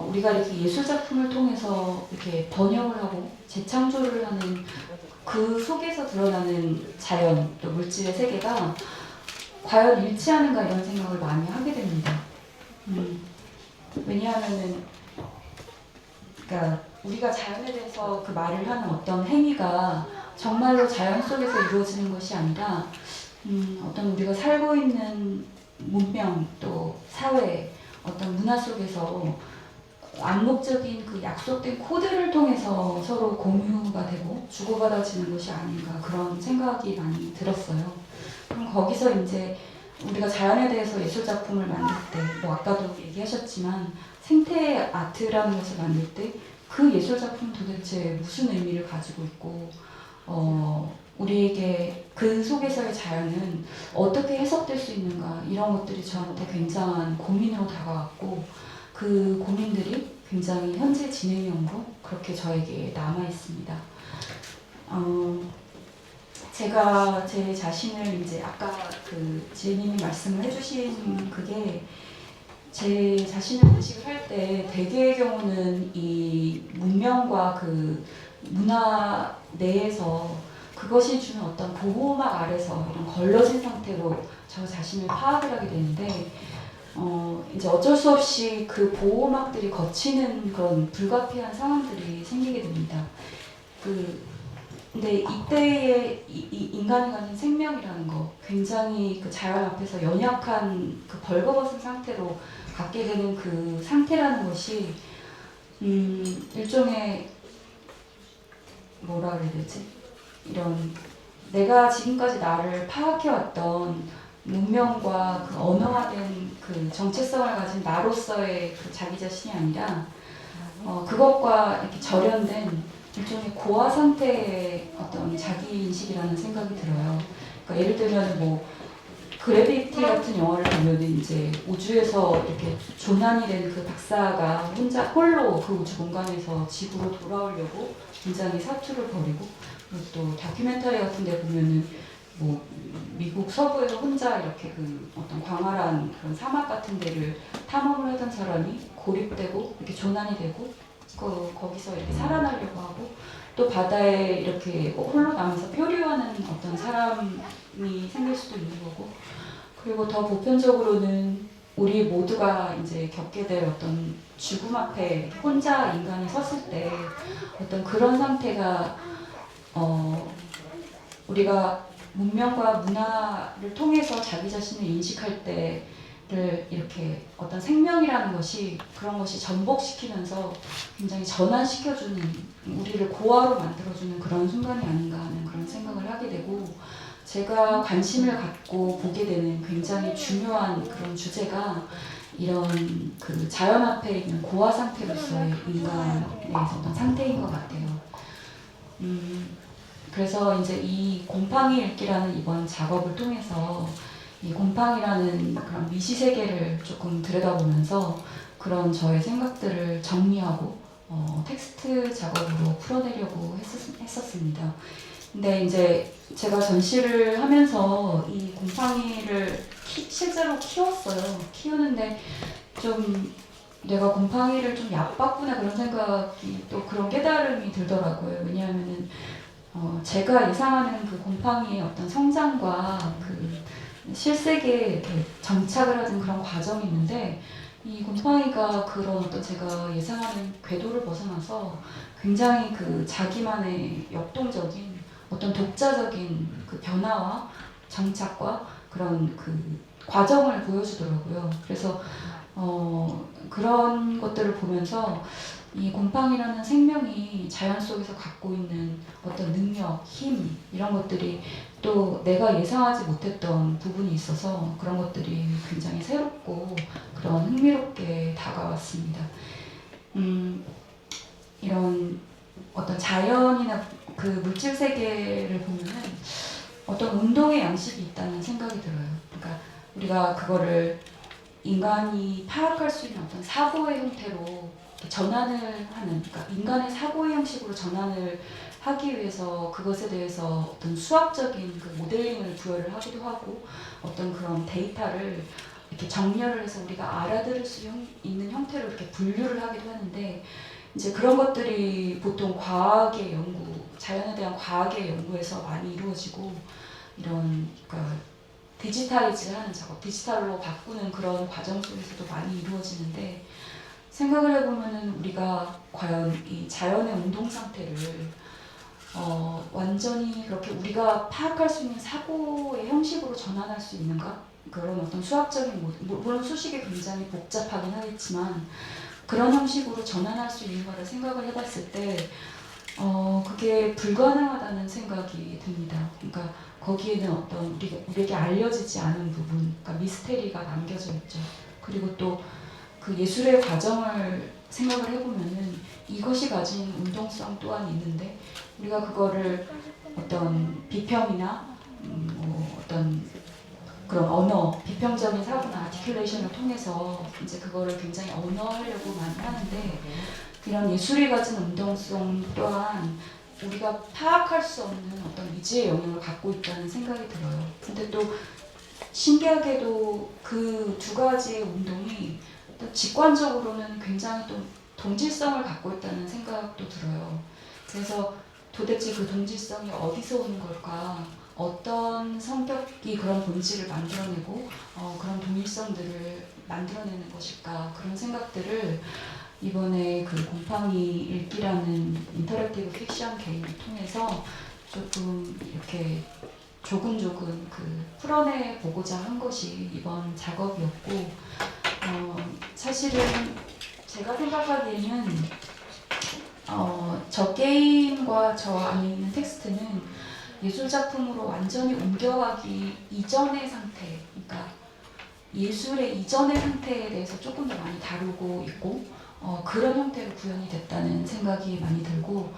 우리가 이렇게 예술 작품을 통해서 이렇게 번역을 하고 재창조를 하는 그 속에서 드러나는 자연 또 물질의 세계가 과연 일치하는가 이런 생각을 많이 하게 됩니다. 왜냐하면은 그러니까 우리가 자연에 대해서 그 말을 하는 어떤 행위가 정말로 자연 속에서 이루어지는 것이 아니라 어떤 우리가 살고 있는 문명 또 사회 어떤 문화 속에서 암묵적인 그 약속된 코드를 통해서 서로 공유가 되고 주고받아지는 것이 아닌가 그런 생각이 많이 들었어요. 그럼 거기서 이제 우리가 자연에 대해서 예술 작품을 만들 때, 뭐 아까도 얘기하셨지만 생태 아트라는 것을 만들 때 그 예술 작품 도대체 무슨 의미를 가지고 있고, 우리에게 그 속에서의 자연은 어떻게 해석될 수 있는가 이런 것들이 저한테 굉장한 고민으로 다가왔고 그 고민들이 굉장히 현재 진행형으로 그렇게 저에게 남아 있습니다. 제가 제 자신을 이제 아까 그 지혜님이 말씀을 해주신 그게 제 자신을 인식을 할 때 대개의 경우는 이 문명과 그 문화 내에서 그것이 주는 어떤 보호막 아래서 이런 걸러진 상태로 저 자신을 파악을 하게 되는데 이제 어쩔 수 없이 그 보호막들이 거치는 그런 불가피한 상황들이 생기게 됩니다. 근데 이때의 이 인간이 가진 생명이라는 거, 굉장히 그 자연 앞에서 연약한 그 벌거벗은 상태로 갖게 되는 그 상태라는 것이 일종의 뭐라 그래야 되지? 이런 내가 지금까지 나를 파악해왔던 문명과 그 언어화된 그 정체성을 가진 나로서의 그 자기 자신이 아니라 그것과 이렇게 절연된 일종의 고아 상태의 어떤 자기 인식이라는 생각이 들어요. 그러니까 예를 들면 뭐 그래비티 같은 영화를 보면 이제 우주에서 이렇게 조난이 된 그 박사가 혼자 홀로 그 우주 공간에서 지구로 돌아오려고 굉장히 사투를 벌이고, 그리고 또 다큐멘터리 같은 데 보면은 뭐 미국 서부에서 혼자 이렇게 그 어떤 광활한 그런 사막 같은 데를 탐험을 하던 사람이 고립되고 이렇게 조난이 되고 거기서 이렇게 살아나려고 하고, 또 바다에 이렇게 홀로 남아서 표류하는 어떤 사람이 생길 수도 있는 거고, 그리고 더 보편적으로는 우리 모두가 이제 겪게 될 어떤 죽음 앞에 혼자 인간이 섰을 때 어떤 그런 상태가 우리가 문명과 문화를 통해서 자기 자신을 인식할 때를 이렇게 어떤 생명이라는 것이 그런 것이 전복시키면서 굉장히 전환시켜주는, 우리를 고아로 만들어주는 그런 순간이 아닌가 하는 그런 생각을 하게 되고, 제가 관심을 갖고 보게 되는 굉장히 중요한 그런 주제가 이런 그 자연 앞에 있는 고아 상태로서의 인간의 어떤 상태인 것 같아요. 그래서 이제 이 곰팡이 읽기라는 이번 작업을 통해서 이 곰팡이라는 그런 미시 세계를 조금 들여다보면서 그런 저의 생각들을 정리하고 텍스트 작업으로 풀어내려고 했었습니다. 근데 이제 제가 전시를 하면서 이 곰팡이를 실제로 키웠어요. 키우는데 좀 내가 곰팡이를 좀 얕봤구나 그런 생각이 또 그런 깨달음이 들더라고요. 왜냐하면은 제가 예상하는 그 곰팡이의 어떤 성장과 그 실색에 이렇게 정착을 하는 그런 과정이 있는데 이 곰팡이가 그런 어떤 제가 예상하는 궤도를 벗어나서 굉장히 그 자기만의 역동적인 어떤 독자적인 그 변화와 정착과 그런 그 과정을 보여주더라고요. 그래서 그런 것들을 보면서 이 곰팡이라는 생명이 자연 속에서 갖고 있는 어떤 능력, 힘 이런 것들이 또 내가 예상하지 못했던 부분이 있어서 그런 것들이 굉장히 새롭고 그런 흥미롭게 다가왔습니다. 이런 어떤 자연이나 그 물질 세계를 보면은 어떤 운동의 양식이 있다는 생각이 들어요. 그러니까 우리가 그거를 인간이 파악할 수 있는 어떤 사고의 형태로 전환을 하는, 그러니까 인간의 사고의 형식으로 전환을 하기 위해서 그것에 대해서 어떤 수학적인 그 모델링을 부여를 하기도 하고 어떤 그런 데이터를 이렇게 정렬을 해서 우리가 알아들을 수 있는 형태로 이렇게 분류를 하기도 하는데 이제 그런 것들이 보통 과학의 연구, 자연에 대한 과학의 연구에서 많이 이루어지고 이런 그러니까 디지타이즈하는 작업, 디지털로 바꾸는 그런 과정 속에서도 많이 이루어지는데 생각을 해보면은 우리가 과연 이 자연의 운동 상태를 완전히 그렇게 우리가 파악할 수 있는 사고의 형식으로 전환할 수 있는가? 그런 어떤 수학적인 물론 수식이 굉장히 복잡하긴 하겠지만 그런 형식으로 전환할 수 있는가를 생각을 해봤을 때 그게 불가능하다는 생각이 듭니다. 그러니까 거기에는 어떤 우리에게 알려지지 않은 부분, 그러니까 미스테리가 남겨져 있죠. 그리고 또 그 예술의 과정을 생각을 해보면은 이것이 가진 운동성 또한 있는데 우리가 그거를 어떤 비평이나 어떤 그런 언어, 비평적인 사고나 아티큘레이션을 통해서 이제 그거를 굉장히 언어하려고 많이 하는데 이런 예술이 가진 운동성 또한 우리가 파악할 수 없는 어떤 미지의 영역을 갖고 있다는 생각이 들어요. 근데 또 신기하게도 그 두 가지의 운동이 또 직관적으로는 굉장히 또 동질성을 갖고 있다는 생각도 들어요. 그래서 도대체 그 동질성이 어디서 오는 걸까? 어떤 성격이 그런 본질을 만들어내고 그런 동일성들을 만들어내는 것일까? 그런 생각들을 이번에 그 곰팡이 읽기라는 인터랙티브 픽션 게임을 통해서 조금 이렇게 조근조근 그 풀어내 보고자 한 것이 이번 작업이었고 사실은 제가 생각하기에는 저 게임과 저 안에 있는 텍스트는 예술 작품으로 완전히 옮겨가기 이전의 상태, 그러니까 예술의 이전의 상태에 대해서 조금 더 많이 다루고 있고 그런 형태로 구현이 됐다는 생각이 많이 들고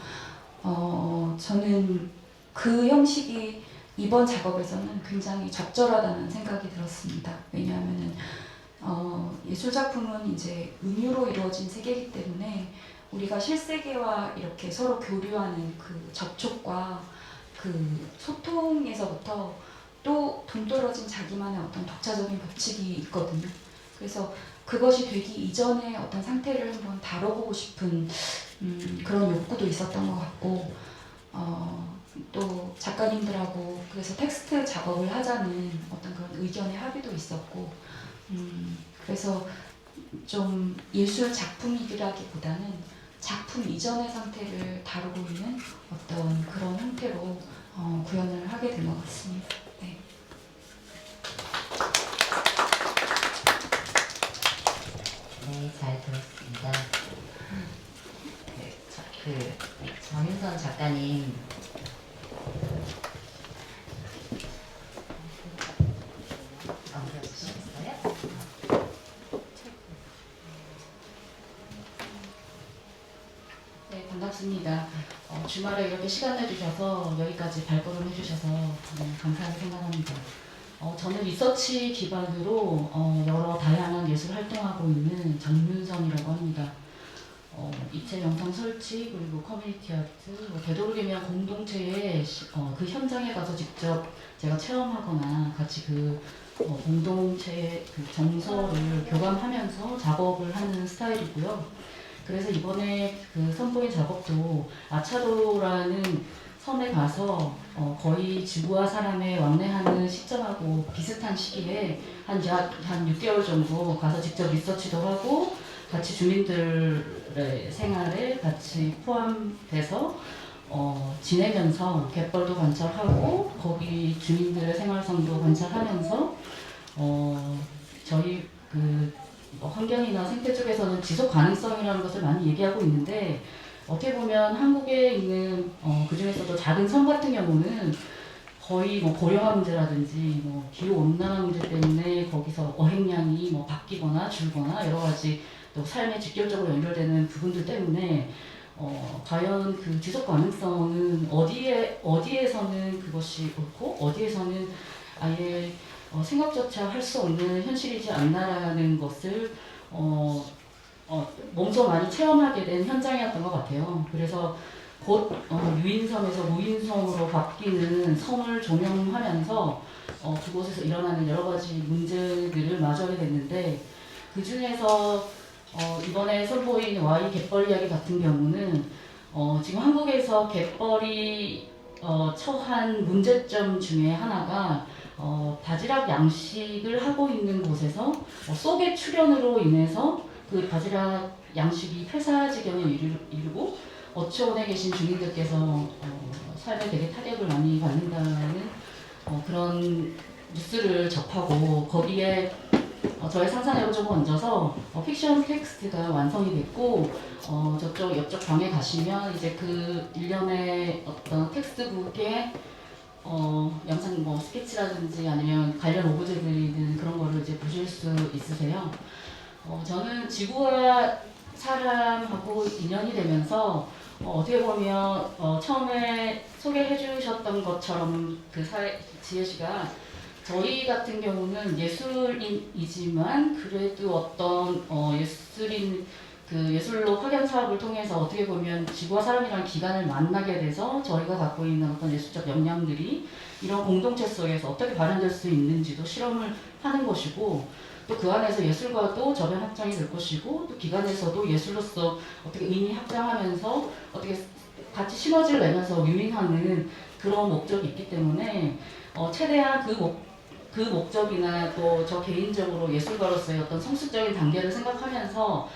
저는 그 형식이 이번 작업에서는 굉장히 적절하다는 생각이 들었습니다. 왜냐하면은 예술 작품은 이제 은유로 이루어진 세계이기 때문에 우리가 실세계와 이렇게 서로 교류하는 그 접촉과 그 소통에서부터 또 동떨어진 자기만의 어떤 독자적인 법칙이 있거든요. 그래서 그것이 되기 이전의 어떤 상태를 한번 다뤄보고 싶은 그런 욕구도 있었던 것 같고 또 작가님들하고 그래서 텍스트 작업을 하자는 어떤 그런 의견의 합의도 있었고 그래서 좀 예술 작품이라기보다는 작품 이전의 상태를 다루고 있는 어떤 그런 형태로 구현을 하게 된 것 같습니다. 네. 네, 잘 들었습니다. 정윤선 작가님 넘겨주시겠어요? 네, 반갑습니다. 주말에 이렇게 시간 내주셔서 여기까지 발걸음 해주셔서 감사하게 생각합니다. 저는 리서치 기반으로 여러 다양한 예술 활동하고 있는 정윤선이라고 합니다. 입체 영상 설치 그리고 커뮤니티 아트 되도록이면 공동체의 그 현장에 가서 직접 제가 체험하거나 같이 그 공동체의 그 정서를 교감하면서 작업을 하는 스타일이고요. 그래서 이번에 그 선보인 작업도 아차도라는 섬에 가서 거의 지구와 사람의 왕래하는 시점하고 비슷한 시기에 한 6개월 정도 가서 직접 리서치도 하고 같이 주민들의 생활에 같이 포함돼서 지내면서 갯벌도 관찰하고 거기 주민들의 생활상도 관찰하면서 저희 그 환경이나 생태 쪽에서는 지속 가능성이라는 것을 많이 얘기하고 있는데 어떻게 보면 한국에 있는 그 중에서도 작은 섬 같은 경우는 거의 뭐 고령화 문제라든지 뭐 기후 온난화 문제 때문에 거기서 어획량이 뭐 바뀌거나 줄거나 여러 가지 또 삶에 직결적으로 연결되는 부분들 때문에 과연 그 지속 가능성은 어디에서는 그것이 옳고 어디에서는 아예 생각조차 할 수 없는 현실이지 않나라는 것을 몸소 많이 체험하게 된 현장이었던 것 같아요. 그래서 곧 유인섬에서 무인섬으로 바뀌는 섬을 조명하면서 그곳에서 일어나는 여러 가지 문제들을 마주하게 됐는데 그 중에서 이번에 선보인 Y 갯벌 이야기 같은 경우는 지금 한국에서 갯벌이 처한 문제점 중에 하나가 바지락 양식을 하고 있는 곳에서 속의 출현으로 인해서 그 바지락 양식이 폐사 지경에 이르고 어촌에 계신 주민들께서 삶에 되게 타격을 많이 받는다는 그런 뉴스를 접하고 거기에 저의 상상력을 조금 얹어서 픽션 텍스트가 완성이 됐고 저쪽 옆쪽 방에 가시면 이제 그 일련의 어떤 텍스트북에 영상 뭐 스케치라든지 아니면 관련 오브제들이든 그런 거를 이제 보실 수 있으세요. 저는 지구와 사람하고 인연이 되면서 어떻게 보면 처음에 소개해 주셨던 것처럼 그 지혜 씨가 저희 같은 경우는 예술인이지만 그래도 어떤 예술로 확연 사업을 통해서 어떻게 보면 지구와 사람이라는 기관을 만나게 돼서 저희가 갖고 있는 어떤 예술적 역량들이 이런 공동체 속에서 어떻게 발현될 수 있는지도 실험을 하는 것이고 또 그 안에서 예술과도 저변 확장이 될 것이고 또 기관에서도 예술로서 어떻게 의미 확장하면서 어떻게 같이 시너지를 내면서 유인하는 그런 목적이 있기 때문에 최대한 그 목적이나 또 저 개인적으로 예술가로서의 어떤 성숙적인 단계를 생각하면서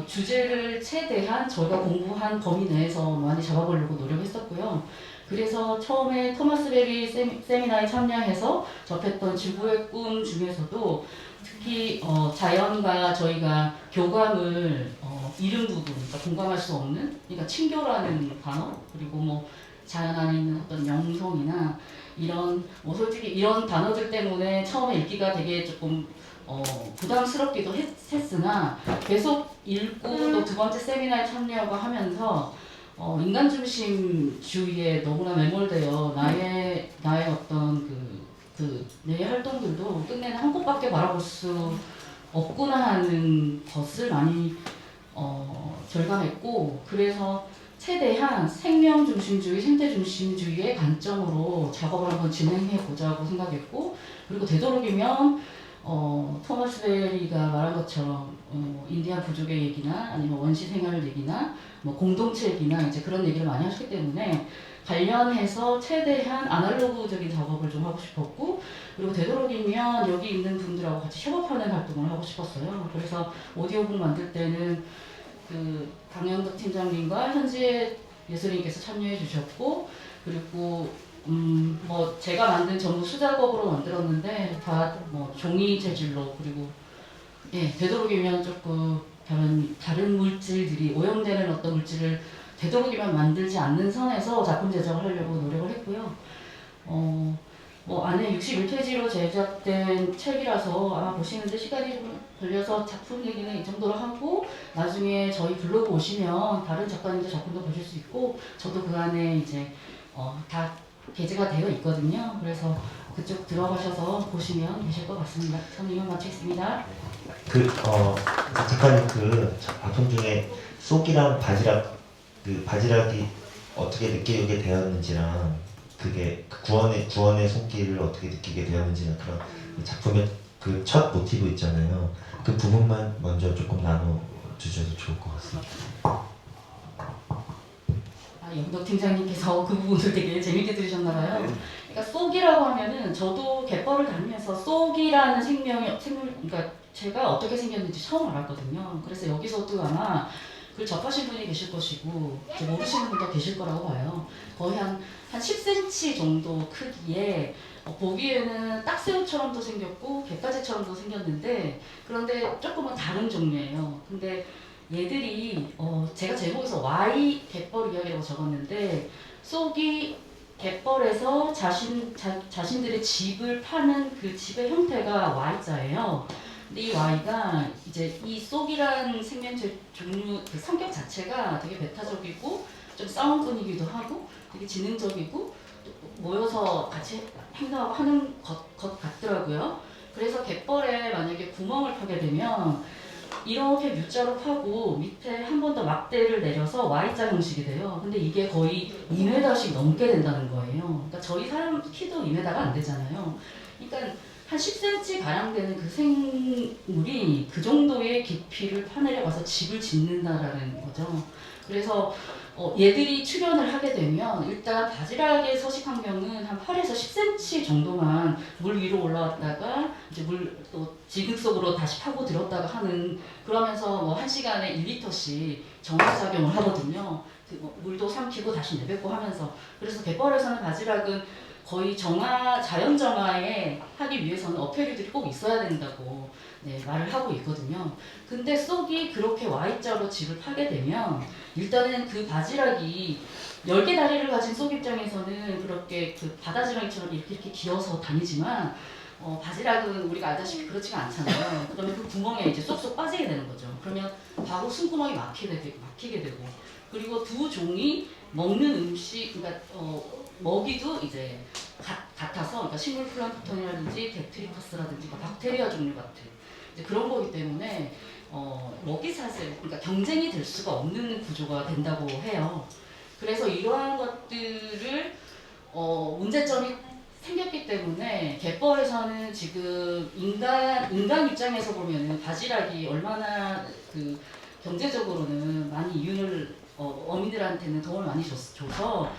주제를 최대한 저희가 공부한 범위 내에서 많이 잡아보려고 노력했었고요. 그래서 처음에 토마스 베리 세미나에 참여해서 접했던 지구의 꿈 중에서도 특히 자연과 저희가 교감을 이른 부분, 그러니까 공감할 수 없는, 그러니까 친교라는 단어, 그리고 뭐 자연 안에 있는 어떤 영성이나 이런 뭐 솔직히 이런 단어들 때문에 처음에 읽기가 되게 조금 부담스럽기도 했으나 계속 읽고 또 두 번째 세미나에 참여하고 하면서 인간 중심주의에 너무나 매몰되어 나의 어떤 내 활동들도 끝내는 한 곳밖에 바라볼 수 없구나 하는 것을 많이 절감했고 그래서 최대한 생명 중심주의, 생태 중심주의의 관점으로 작업을 한번 진행해 보자고 생각했고 그리고 되도록이면 토마스 베리가 말한 것처럼 인디안 부족의 얘기나 아니면 원시 생활 얘기나 뭐 공동체 얘기나 이제 그런 얘기를 많이 하셨기 때문에 관련해서 최대한 아날로그적인 작업을 좀 하고 싶었고 그리고 되도록이면 여기 있는 분들하고 같이 협업하는 활동을 하고 싶었어요. 그래서 오디오북 만들 때는 그 강영덕 팀장님과 현지의 예술인께서 참여해 주셨고 그리고 뭐 제가 만든 전부 수작업으로 만들었는데 다 뭐 종이 재질로 그리고 예 되도록이면 조금 다른 물질들이 오염되는 어떤 물질을 되도록이면 만들지 않는 선에서 작품 제작을 하려고 노력을 했고요. 뭐 안에 61페이지로 제작된 책이라서 아마 보시는데 시간이 좀 걸려서 작품 얘기는 이 정도로 하고 나중에 저희 블로그 오시면 다른 작가님들 작품도 보실 수 있고 저도 그 안에 이제 다 게재가 되어 있거든요. 그래서 그쪽 들어가셔서 보시면 되실 것 같습니다. 저는 이만 마치겠습니다. 작가님 그 작품 중에 쏙이랑 바지락 그 바지락이 어떻게 느끼게 되었는지랑 그게 그 구원의 손길을 어떻게 느끼게 되었는지나 그런 그 작품의 그 첫 모티브 있잖아요. 그 부분만 먼저 조금 나눠 주셔도 좋을 것 같습니다. 영덕 팀장님께서 그 부분을 되게 재밌게 들으셨나봐요. 그러니까 쏙이라고 하면은 저도 갯벌을 다니면서 쏙이라는 그러니까 제가 어떻게 생겼는지 처음 알았거든요. 그래서 여기서도 아마 그걸 접하신 분이 계실 것이고 이제 모르시는 분도 계실 거라고 봐요. 거의 한 10cm 정도 크기에 보기에는 딱새우처럼도 생겼고 갯가재처럼도 생겼는데 그런데 조금은 다른 종류예요. 근데 얘들이 제가 제목에서 Y 갯벌 이야기라고 적었는데 쏙이 갯벌에서 자신들의 집을 파는 그 집의 형태가 Y자예요. 근데 이 Y가 이제 이 쏙이란 생명체 종류 그 성격 자체가 되게 배타적이고 좀 싸움꾼이기도 하고 되게 지능적이고 모여서 같이 행동하고 하는 것 같더라고요. 그래서 갯벌에 만약에 구멍을 파게 되면 이렇게 U자로 파고 밑에 한 번 더 막대를 내려서 Y자 형식이 돼요. 근데 이게 거의 2m씩 넘게 된다는 거예요. 그러니까 저희 사람 키도 2m가 안 되잖아요. 그러니까 한 10cm 가량 되는 그 생물이 그 정도의 깊이를 파내려가서 집을 짓는다라는 거죠. 그래서 얘들이 출현을 하게 되면 일단 바지락의 서식 환경은 한 8에서 10cm 정도만 물 위로 올라왔다가 이제 물 또 지극 속으로 다시 파고 들었다가 하는 그러면서 뭐 1시간에 1리터씩 정화작용을 하거든요. 물도 삼키고 다시 내뱉고 하면서 그래서 갯벌에서는 바지락은 거의 자연 정화에 하기 위해서는 어패류들이 꼭 있어야 된다고 말을 하고 있거든요. 근데 쏙이 그렇게 Y자로 집을 파게 되면 일단은 그 바지락이 10개 다리를 가진 쏙 입장에서는 그렇게 그 바다지렁이처럼 이렇게 기어서 다니지만 바지락은 우리가 알다시피 그렇지가 않잖아요. 그러면 그 구멍에 이제 쏙쏙 빠지게 되는 거죠. 그러면 바로 숨구멍이 막히게 되고 그리고 두 종이 먹는 음식 그러니까 먹이도 이제 같아서 그러니까 식물 플랑크톤이라든지 데트리커스라든지 박테리아 종류 같은 이제 그런 거기 때문에 먹이사슬 그러니까 경쟁이 될 수가 없는 구조가 된다고 해요. 그래서 이러한 것들을 문제점이 생겼기 때문에 갯벌에서는 지금 인간 입장에서 보면은 바지락이 얼마나 그 경제적으로는 많이 이윤을 어민들한테는 도움을 많이 줘서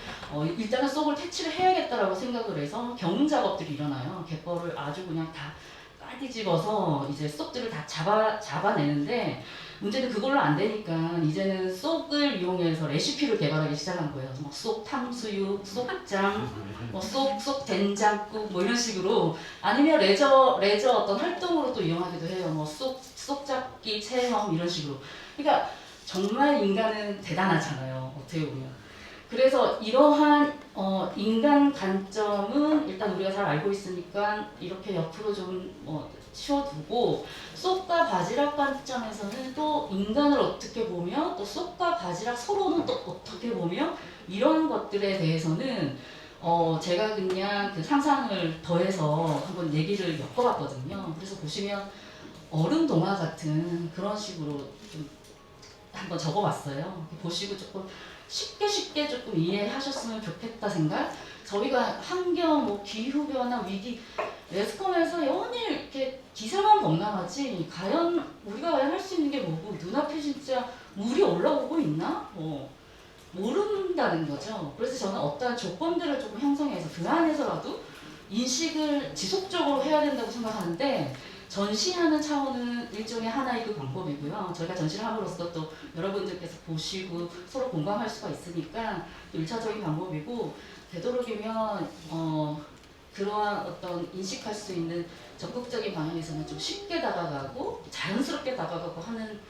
일단은 쏙을 퇴치를 해야겠다라고 생각을 해서 경운 작업들이 일어나요. 갯벌을 아주 그냥 다 까뒤집어서 이제 쏙들을 다 잡아내는데 문제는 그걸로 안 되니까 이제는 쏙을 이용해서 레시피를 개발하기 시작한 거예요. 뭐 쏙 탕수육, 쏙장, 뭐 쏙 된장국 뭐 이런 식으로 아니면 레저 어떤 활동으로 또 이용하기도 해요. 뭐 쏙 잡기 체험 이런 식으로. 그러니까 정말 인간은 대단하잖아요. 어떻게 보면. 그래서 이러한 인간 관점은 일단 우리가 잘 알고 있으니까 이렇게 옆으로 좀 치워두고 쏙과 바지락 관점에서는 또 인간을 어떻게 보며 또 쏙과 바지락 서로는 또 어떻게 보며 이런 것들에 대해서는 제가 그냥 그 상상을 더해서 한번 얘기를 엮어봤거든요. 그래서 보시면 얼음 동화 같은 그런 식으로 좀 한번 적어봤어요. 보시고 조금 쉽게 조금 이해하셨으면 좋겠다 생각. 저희가 환경, 뭐 기후 변화, 위기 매스컴에서 연일 이렇게 기사만 범람하지 우리가 과연 할 수 있는 게 뭐고 눈앞에 진짜 물이 올라오고 있나? 모른다는 거죠. 그래서 저는 어떠한 조건들을 조금 형성해서 그 안에서라도 인식을 지속적으로 해야 된다고 생각하는데 전시하는 차원은 일종의 하나의 그 방법이고요. 저희가 전시를 함으로써 또 여러분들께서 보시고 서로 공감할 수가 있으니까 또 1차적인 방법이고 되도록이면 그러한 어떤 인식할 수 있는 적극적인 방향에서는 좀 쉽게 다가가고 자연스럽게 다가가고 하는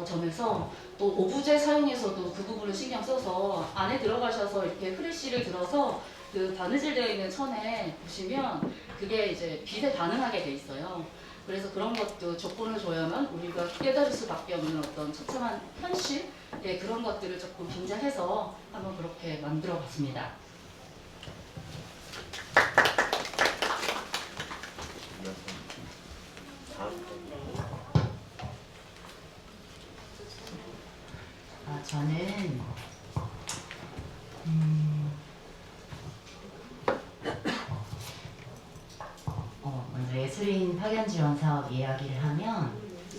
점에서 또 오브제 사용에서도 그 부분을 신경 써서 안에 들어가셔서 이렇게 프레쉬를 들어서 그 바느질 되어 있는 천에 보시면 그게 이제 빛에 반응하게 돼 있어요. 그래서 그런 것도 조건을 줘야만 우리가 깨달을 수밖에 없는 어떤 처참한 현실 그런 것들을 조금 빙자해서 한번 그렇게 만들어 봤습니다. 예술인 파견 지원 사업 이야기를 하면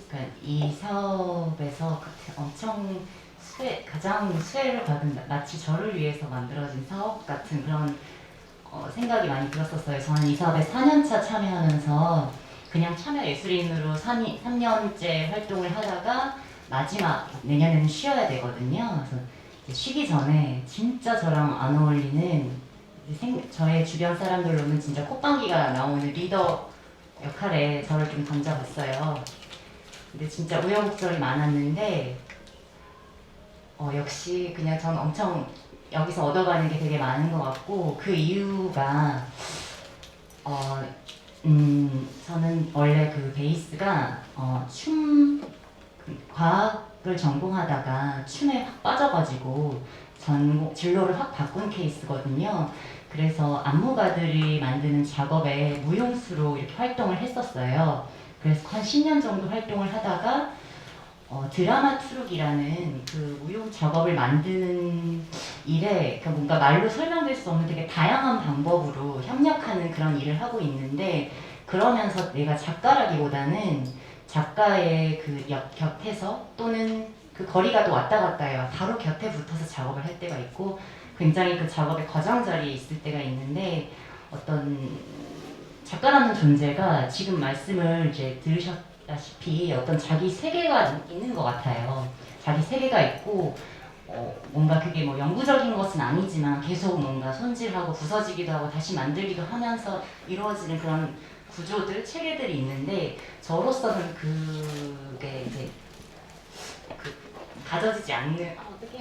그러니까 이 사업에서 엄청 가장 수혜를 받은 마치 저를 위해서 만들어진 사업 같은 그런 생각이 많이 들었었어요. 저는 이 사업에 4년차 참여하면서 그냥 참여 예술인으로 3년째 활동을 하다가 마지막 내년에는 쉬어야 되거든요. 그래서 쉬기 전에 진짜 저랑 안 어울리는 저의 주변 사람들로는 진짜 콧방귀가 나오는 리더 역할에 저를 좀 던져봤어요. 근데 진짜 우여곡절이 많았는데 역시 그냥 전 엄청 여기서 얻어가는 게 되게 많은 것 같고 그 이유가 저는 원래 그 베이스가 춤 과학을 전공하다가 춤에 확 빠져가지고 진로를 확 바꾼 케이스거든요. 그래서 안무가들이 만드는 작업에 무용수로 이렇게 활동을 했었어요. 그래서 한 10년 정도 활동을 하다가 드라마 트룩이라는 그 무용 작업을 만드는 일에 뭔가 말로 설명될 수 없는 되게 다양한 방법으로 협력하는 그런 일을 하고 있는데 그러면서 내가 작가라기보다는 작가의 그 곁에서 또는 그 거리가 또 왔다 갔다 해요. 바로 곁에 붙어서 작업을 할 때가 있고 굉장히 그 작업의 과정 자리에 있을 때가 있는데 어떤 작가라는 존재가 지금 말씀을 이제 들으셨다시피 어떤 자기 세계가 있는 것 같아요. 자기 세계가 있고 뭔가 그게 뭐 영구적인 것은 아니지만 계속 뭔가 손질하고 부서지기도 하고 다시 만들기도 하면서 이루어지는 그런 구조들, 체계들이 있는데 저로서는 그게 이제 가져지지 않는 어떻게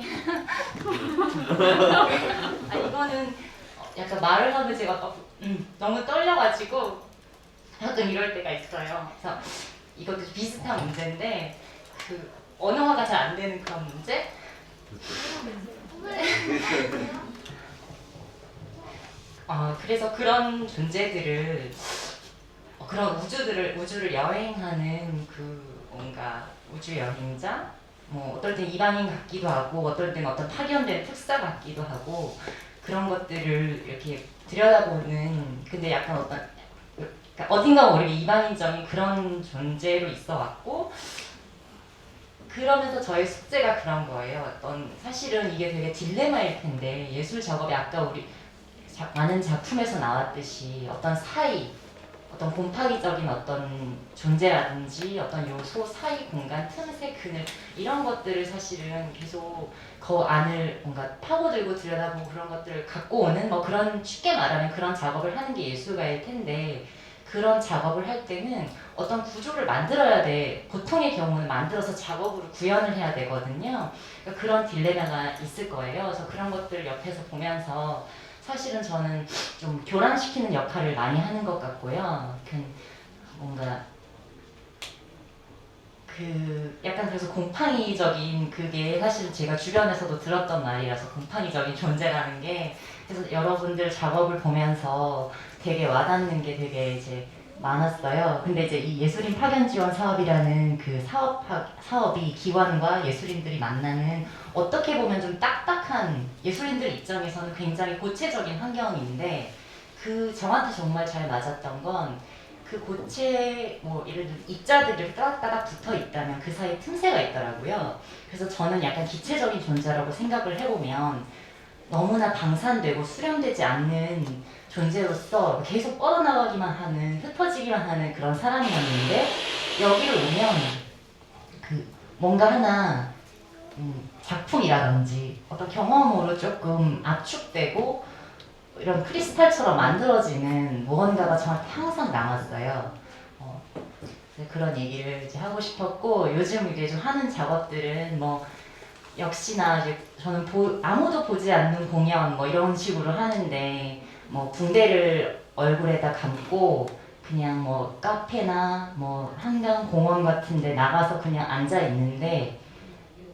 이거는 약간 말을 하면 제가 너무 떨려가지고 가끔 이럴 때가 있어요. 그래서 이것도 비슷한 문제인데 그 언어화가 잘 안 되는 그런 문제. 그래서 그런 존재들을 그런 우주를 여행하는 그 뭔가 우주 여행자 뭐 어떨 땐 이방인 같기도 하고 어떨 땐 어떤 파견된 특사 같기도 하고 그런 것들을 이렇게 들여다보는 근데 약간 그러니까 어딘가 모르게 이방인적인 그런 존재로 있어 왔고 그러면서 저의 숙제가 그런 거예요. 사실은 이게 되게 딜레마일 텐데 예술 작업이 아까 우리 많은 작품에서 나왔듯이 어떤 사이 어떤 곰팡이적인 어떤 존재라든지 어떤 요소 사이 공간 틈새 그늘 이런 것들을 사실은 계속 그 안을 뭔가 파고들고 들여다보고 그런 것들을 갖고 오는 뭐 그런 쉽게 말하면 그런 작업을 하는 게 예술가일 텐데 그런 작업을 할 때는 어떤 구조를 만들어야 돼. 보통의 경우는 만들어서 작업으로 구현을 해야 되거든요. 그러니까 그런 딜레마가 있을 거예요. 그래서 그런 것들을 옆에서 보면서 사실은 저는 좀 교란시키는 역할을 많이 하는 것 같고요. 뭔가 약간 그래서 곰팡이적인 그게 사실 제가 주변에서도 들었던 말이라서 곰팡이적인 존재라는 게 그래서 여러분들 작업을 보면서 되게 와닿는 게 되게 이제 많았어요. 근데 이제 이 예술인 파견 지원 사업이라는 그 사업이 기관과 예술인들이 만나는 어떻게 보면 좀 딱딱한 예술인들 입장에서는 굉장히 고체적인 환경인데 저한테 정말 잘 맞았던 건 그 고체 뭐 예를 들어 입자들이 따닥따닥 붙어 있다면 그 사이에 틈새가 있더라고요. 그래서 저는 약간 기체적인 존재라고 생각을 해보면 너무나 방산되고 수렴되지 않는 존재로서 계속 뻗어나가기만 하는 흩어지기만 하는 그런 사람이었는데 여기를 오면 뭔가 하나 작품이라든지 어떤 경험으로 조금 압축되고 이런 크리스탈처럼 만들어지는 무언가가 저한테 항상 남았어요. 그런 얘기를 이제 하고 싶었고 요즘 이제 좀 하는 작업들은 뭐 역시나 이제 저는 아무도 보지 않는 공연 뭐 이런 식으로 하는데 뭐 붕대를 얼굴에다 감고 그냥 뭐 카페나 뭐 한강 공원 같은데 나가서 그냥 앉아 있는데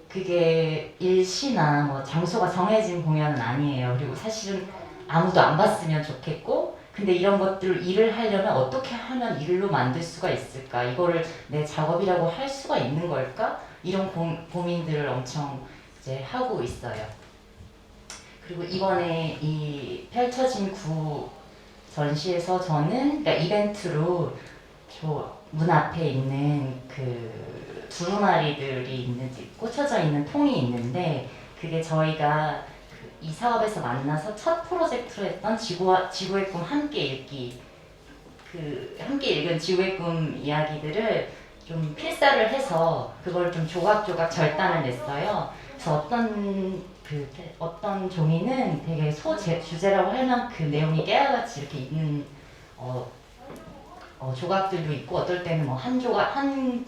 그게 일시나 뭐 장소가 정해진 공연은 아니에요. 그리고 사실은 아무도 안 봤으면 좋겠고 근데 이런 것들을 일을 하려면 어떻게 하면 일로 만들 수가 있을까? 이거를 내 작업이라고 할 수가 있는 걸까? 이런 고민들을 엄청 이제 하고 있어요. 그리고 이번에 이 펼쳐진 구 전시에서 저는 그러니까 이벤트로 문 앞에 있는 그 두루마리들이 있는 꽂혀져 있는 통이 있는데 그게 저희가 이 사업에서 만나서 첫 프로젝트로 했던 지구의 꿈 함께 읽기 그 함께 읽은 지구의 꿈 이야기들을 좀 필사를 해서 그걸 좀 조각조각 절단을 냈어요. 그래서 어떤 종이는 되게 소주제라고 할 만큼 내용이 깨알같이 이렇게 있는 조각들도 있고 어떨 때는 뭐 한 조각 한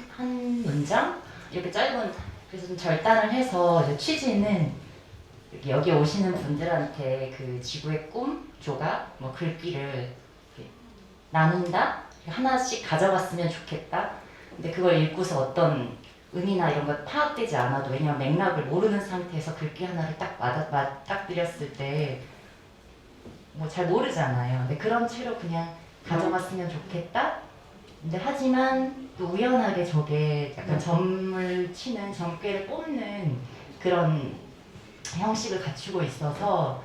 문장 이렇게 짧은 그래서 좀 절단을 해서 이제 취지는 여기 오시는 분들한테 그 지구의 꿈 조각 뭐 글귀를 나눈다 하나씩 가져갔으면 좋겠다. 근데 그걸 읽고서 어떤 의미나 이런 거 파악되지 않아도 왜냐면 맥락을 모르는 상태에서 글귀 하나를 딱 맞닥뜨렸을 때 뭐 잘 모르잖아요. 근데 그런 채로 그냥 가져갔으면 좋겠다. 근데 하지만 또 우연하게 저게 약간 점을 치는 점괘를 뽑는 그런 형식을 갖추고 있어서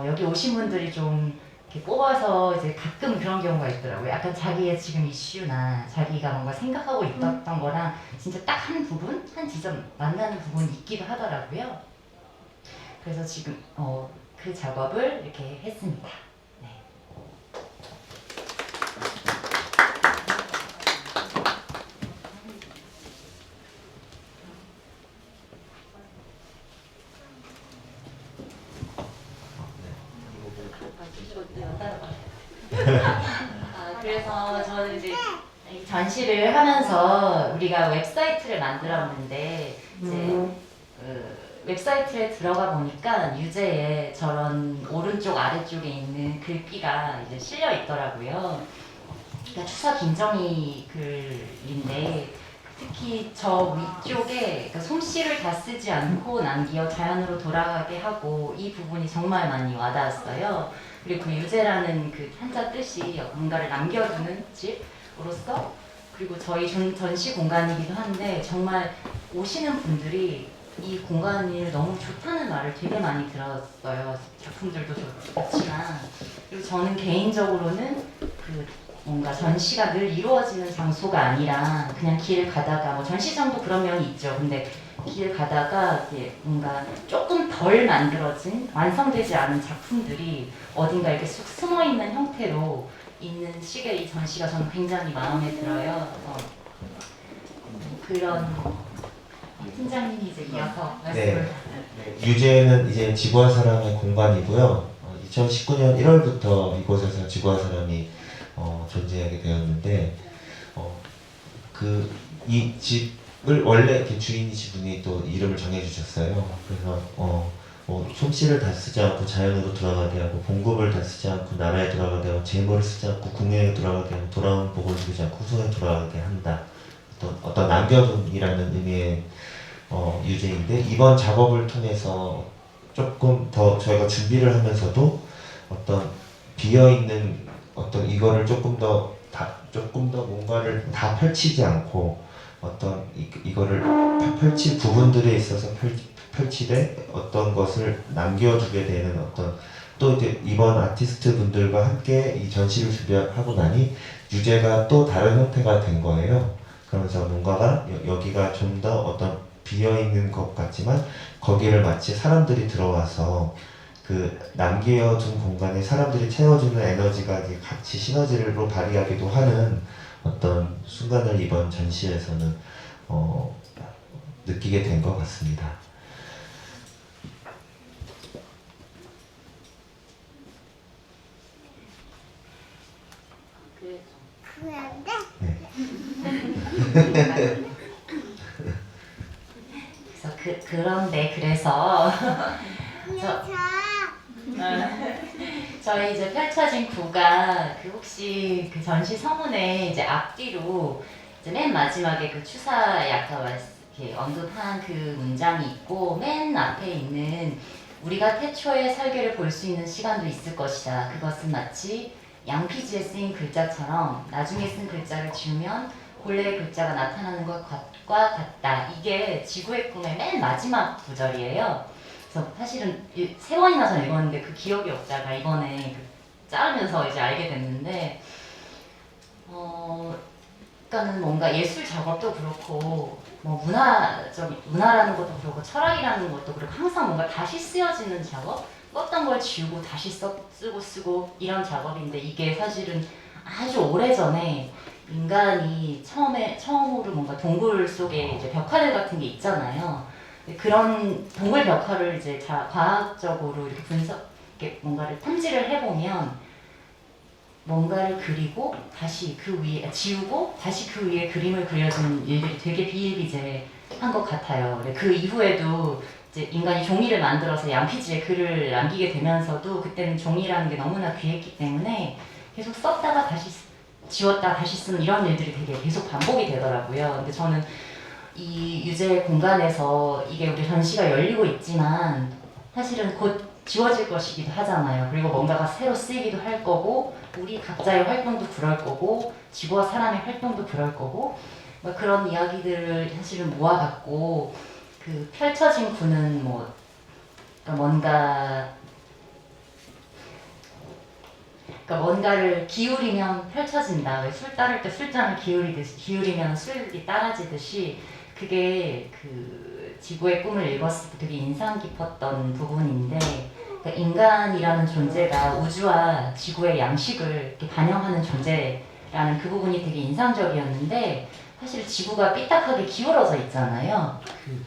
여기 오신 분들이 좀 이렇게 뽑아서 이제 가끔 그런 경우가 있더라고요. 약간 자기의 지금 이슈나 자기가 뭔가 생각하고 있었던 거랑 진짜 딱 한 부분, 한 지점 만나는 부분이 있기도 하더라고요. 그래서 지금 그 작업을 이렇게 했습니다. 네. 그래서 저는 이제 이 전시를 하면서 우리가 웹사이트를 만들었는데 이제 웹사이트에 들어가 보니까 유제에 저런 오른쪽 아래쪽에 있는 글귀가 이제 실려 있더라고요. 그러니까 추사 김정희 글인데 특히 저 위쪽에 그러니까 솜씨를 다 쓰지 않고 남기어 자연으로 돌아가게 하고 이 부분이 정말 많이 와닿았어요. 그리고 그 유제라는 그 한자 뜻이 뭔가를 남겨두는 집으로서 그리고 저희 전시 공간이기도 한데 정말 오시는 분들이 이 공간이 너무 좋다는 말을 되게 많이 들었어요. 작품들도 좋지만 그리고 저는 개인적으로는 그 뭔가 전시가 늘 이루어지는 장소가 아니라 그냥 길을 가다가 뭐 전시장도 그런 면이 있죠. 근데 길 가다가 이렇게 뭔가 조금 덜 만들어진 완성되지 않은 작품들이 어딘가 이렇게 쑥 숨어 있는 형태로 있는 식의 이 전시가 저는 굉장히 마음에 들어요. 그런 팀장님이 이제 이어서 말씀을 유제는 이제 지구와 사람의 공간이고요. 2019년 1월부터 이곳에서 지구와 사람이 존재하게 되었는데 이 집을 원래 이렇게 주인이신 분이 또 이름을 정해주셨어요. 그래서 솜씨를 다 쓰지 않고 자연으로 돌아가게 하고 봉급을 다 쓰지 않고 나라에 돌아가게 하고 재물을 쓰지 않고 국민에 돌아가게 하고 돌아온 복을 누리지 않고 후손에 돌아가게 한다. 어떤 남겨둠이라는 의미의 유제인데 이번 작업을 통해서 조금 더 저희가 준비를 하면서도 어떤 비어있는 어떤 이거를 조금 더 뭔가를 다 펼치지 않고 어떤 이거를 펼칠 부분들에 있어서 펼치되 어떤 것을 남겨두게 되는 어떤 또 이제 이번 아티스트 분들과 함께 이 전시를 준비하고 나니 유제가 또 다른 형태가 된 거예요. 그러면서 뭔가가 여기가 좀 더 어떤 비어있는 것 같지만 거기를 마치 사람들이 들어와서 그 남겨둔 공간에 사람들이 채워주는 에너지가 같이 시너지로 발휘하기도 하는 어떤 순간을 이번 전시에서는 느끼게 된 것 같습니다. 그래서 저희 이제 펼쳐진 구가 혹시 그 전시 서문에 이제 앞뒤로 이제 맨 마지막에 그 추사에 아까 이렇게 언급한 그 문장이 있고 맨 앞에 있는 우리가 태초의 설계를 볼 수 있는 시간도 있을 것이다. 그것은 마치 양피지에 쓰인 글자처럼 나중에 쓴 글자를 지우면 본래의 글자가 나타나는 것과 같다. 이게 지구의 꿈의 맨 마지막 구절이에요. 그래서 사실은 3번이나 전 읽었는데 그 기억이 없다가 이번에 자르면서 이제 알게 됐는데 그러니까는 뭔가 예술 작업도 그렇고 뭐 문화라는 것도 그렇고 철학이라는 것도 그렇고 항상 뭔가 다시 쓰여지는 작업, 썼던 걸 지우고 다시 쓰고 이런 작업인데 이게 사실은 아주 오래전에 인간이 처음으로 뭔가 동굴 속에 이제 벽화들 같은 게 있잖아요. 그런 동굴 벽화를 이제 과학적으로 이렇게 이렇게 뭔가를 탐지를 해보면 뭔가를 그리고 다시 그 위에 지우고 다시 그 위에 그림을 그려주는 일들이 되게 비일비재한 것 같아요. 그 이후에도 이제 인간이 종이를 만들어서 양피지에 글을 남기게 되면서도 그때는 종이라는 게 너무나 귀했기 때문에 계속 썼다가 다시 지웠다 다시 쓰는 이런 일들이 되게 계속 반복이 되더라고요. 근데 저는 이 유재 공간에서 이게 우리 전시가 열리고 있지만 사실은 곧 지워질 것이기도 하잖아요. 그리고 뭔가가 새로 쓰이기도 할 거고 우리 각자의 활동도 그럴 거고 지구와 사람의 활동도 그럴 거고 뭐 그런 이야기들을 사실은 모아갖고 그 펼쳐진 구는 뭐 그러니까 뭔가를 기울이면 펼쳐진다. 왜 술 따를 때 술잔을 기울이면 술이 따라지듯이 그게 그 지구의 꿈을 읽었을 때 되게 인상 깊었던 부분인데 그러니까 인간이라는 존재가 우주와 지구의 양식을 이렇게 반영하는 존재라는 그 부분이 되게 인상적이었는데 사실 지구가 삐딱하게 기울어져 있잖아요. 그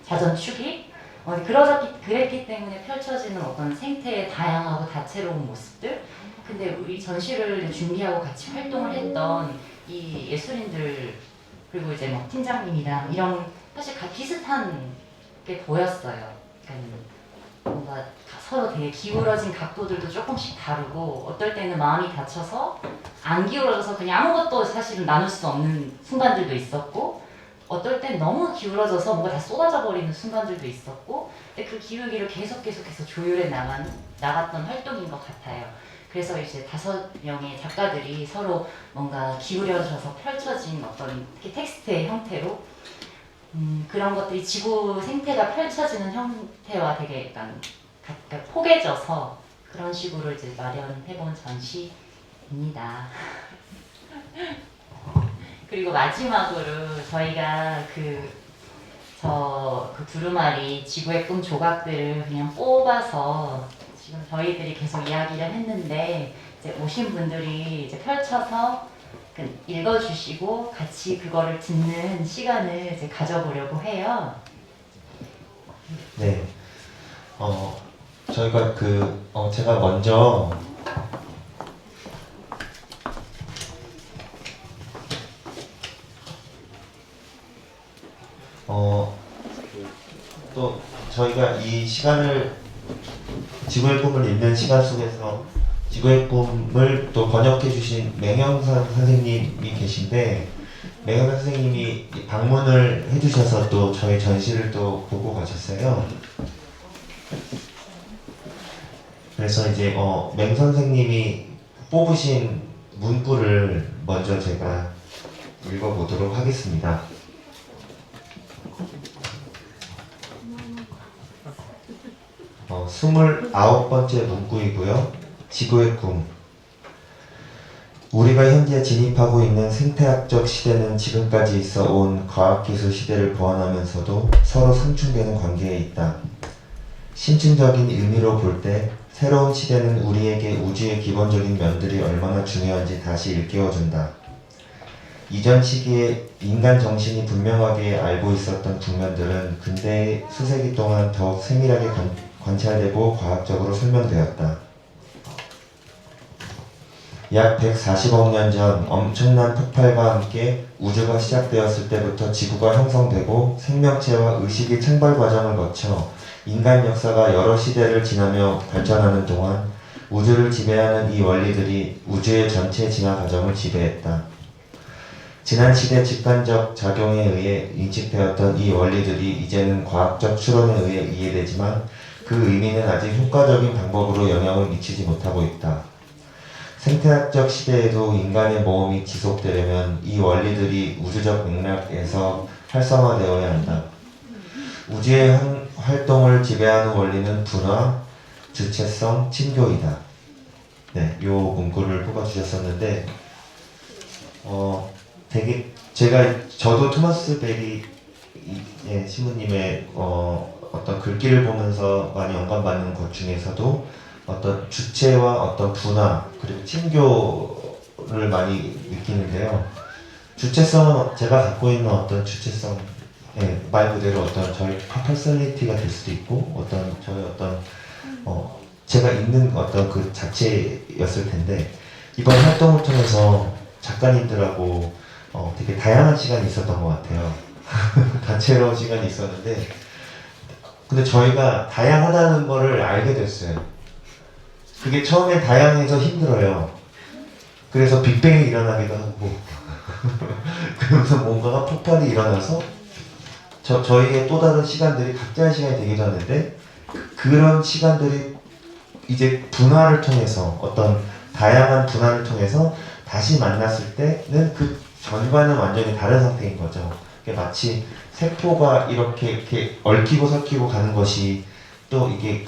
자전축이 그랬기 때문에 펼쳐지는 어떤 생태의 다양하고 다채로운 모습들. 근데 우리 전시를 준비하고 같이 활동을 했던 이 예술인들 그리고 이제 뭐 팀장님이랑 이런 사실 비슷한 게 보였어요. 그러니까 뭔가 서로 되게 기울어진 각도들도 조금씩 다르고 어떨 때는 마음이 다쳐서 안 기울어져서 그냥 아무것도 사실은 나눌 수 없는 순간들도 있었고 어떨 땐 너무 기울어져서 뭔가 다 쏟아져 버리는 순간들도 있었고 근데 그 기울기를 계속해서 조율해 나갔던 활동인 것 같아요. 그래서 이제 5명의 작가들이 서로 뭔가 기울여져서 펼쳐진 어떤 텍스트의 형태로 그런 것들이 지구 생태가 펼쳐지는 형태와 되게 약간 포개져서 그런 식으로 이제 마련해본 전시입니다. 그리고 마지막으로 저희가 그 두루마리 지구의 꿈 조각들을 그냥 뽑아서 지금 저희들이 계속 이야기를 했는데 이제 오신 분들이 이제 펼쳐서 읽어주시고 같이 그거를 듣는 시간을 이제 가져보려고 해요. 네. 저희가 제가 먼저 또 저희가 이 시간을 지구의 꿈을 읽는 시간 속에서 지구의 꿈을 또 번역해 주신 맹영선 선생님이 계신데 맹영선 선생님이 방문을 해주셔서 또 저희 전시를 또 보고 가셨어요. 그래서 이제 맹 선생님이 뽑으신 문구를 먼저 제가 읽어보도록 하겠습니다. 29번째 문구이고요. 지구의 꿈. 우리가 현재 진입하고 있는 생태학적 시대는 지금까지 있어 온 과학기술 시대를 보완하면서도 서로 상충되는 관계에 있다. 심층적인 의미로 볼 때 새로운 시대는 우리에게 우주의 기본적인 면들이 얼마나 중요한지 다시 일깨워준다. 이전 시기에 인간 정신이 분명하게 알고 있었던 국면들은 근대의 수세기 동안 더욱 세밀하게 관찰되고 과학적으로 설명되었다. 약 140억 년 전 엄청난 폭발과 함께 우주가 시작되었을 때부터 지구가 형성되고 생명체와 의식의 창발 과정을 거쳐 인간 역사가 여러 시대를 지나며 발전하는 동안 우주를 지배하는 이 원리들이 우주의 전체 진화 과정을 지배했다. 지난 시대 직관적 작용에 의해 인식되었던 이 원리들이 이제는 과학적 추론에 의해 이해되지만 그 의미는 아직 효과적인 방법으로 영향을 미치지 못하고 있다. 생태학적 시대에도 인간의 모험이 지속되려면 이 원리들이 우주적 맥락에서 활성화되어야 한다. 우주의 활동을 지배하는 원리는 분화, 주체성, 친교이다. 네, 요 문구를 뽑아주셨었는데 되게 저도 토마스 베리 신부님의 어떤 글귀를 보면서 많이 영감받는 것 중에서도 어떤 주체와 어떤 분화 그리고 친교를 많이 느끼는데요. 주체성은 제가 갖고 있는 어떤 주체성, 말 그대로 어떤 저희 퍼스널리티가 될 수도 있고 저의 제가 있는 어떤 그 자체였을 텐데 이번 활동을 통해서 작가님들하고 되게 다양한 시간이 있었던 것 같아요. 다채로운 시간이 있었는데 근데 저희가 다양하다는 거를 알게 됐어요. 그게 처음에 다양해서 힘들어요. 그래서 빅뱅이 일어나기도 하고 그러면서 뭔가가 폭발이 일어나서 저희의 또 다른 시간들이 각자의 시간이 되기도 하는데 그런 시간들이 이제 분화를 통해서 어떤 다양한 분화를 통해서 다시 만났을 때는 그 전과는 완전히 다른 상태인 거죠. 마치 세포가 이렇게 얽히고 섞이고 가는 것이 또 이게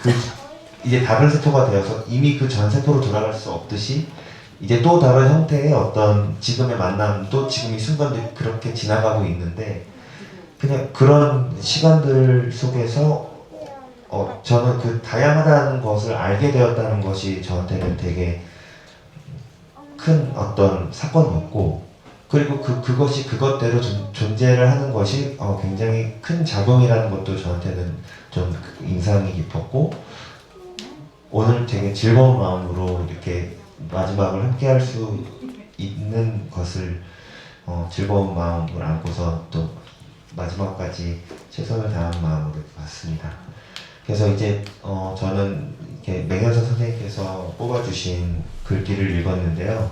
이제 다른 세포가 되어서 이미 그 전 세포로 돌아갈 수 없듯이 이제 또 다른 형태의 어떤 지금의 만남도 지금 이 순간도 그렇게 지나가고 있는데 그냥 그런 시간들 속에서 저는 그 다양하다는 것을 알게 되었다는 것이 저한테는 되게 큰 어떤 사건이었고 그리고 그것이 그것대로 존재를 하는 것이 굉장히 큰 작용이라는 것도 저한테는 좀 인상이 깊었고 오늘 되게 즐거운 마음으로 이렇게 마지막을 함께 할 수 있는 것을 즐거운 마음을 안고서 또 마지막까지 최선을 다한 마음으로 왔습니다. 그래서 이제 저는 이렇게 맹현서 선생님께서 뽑아주신 글귀를 읽었는데요.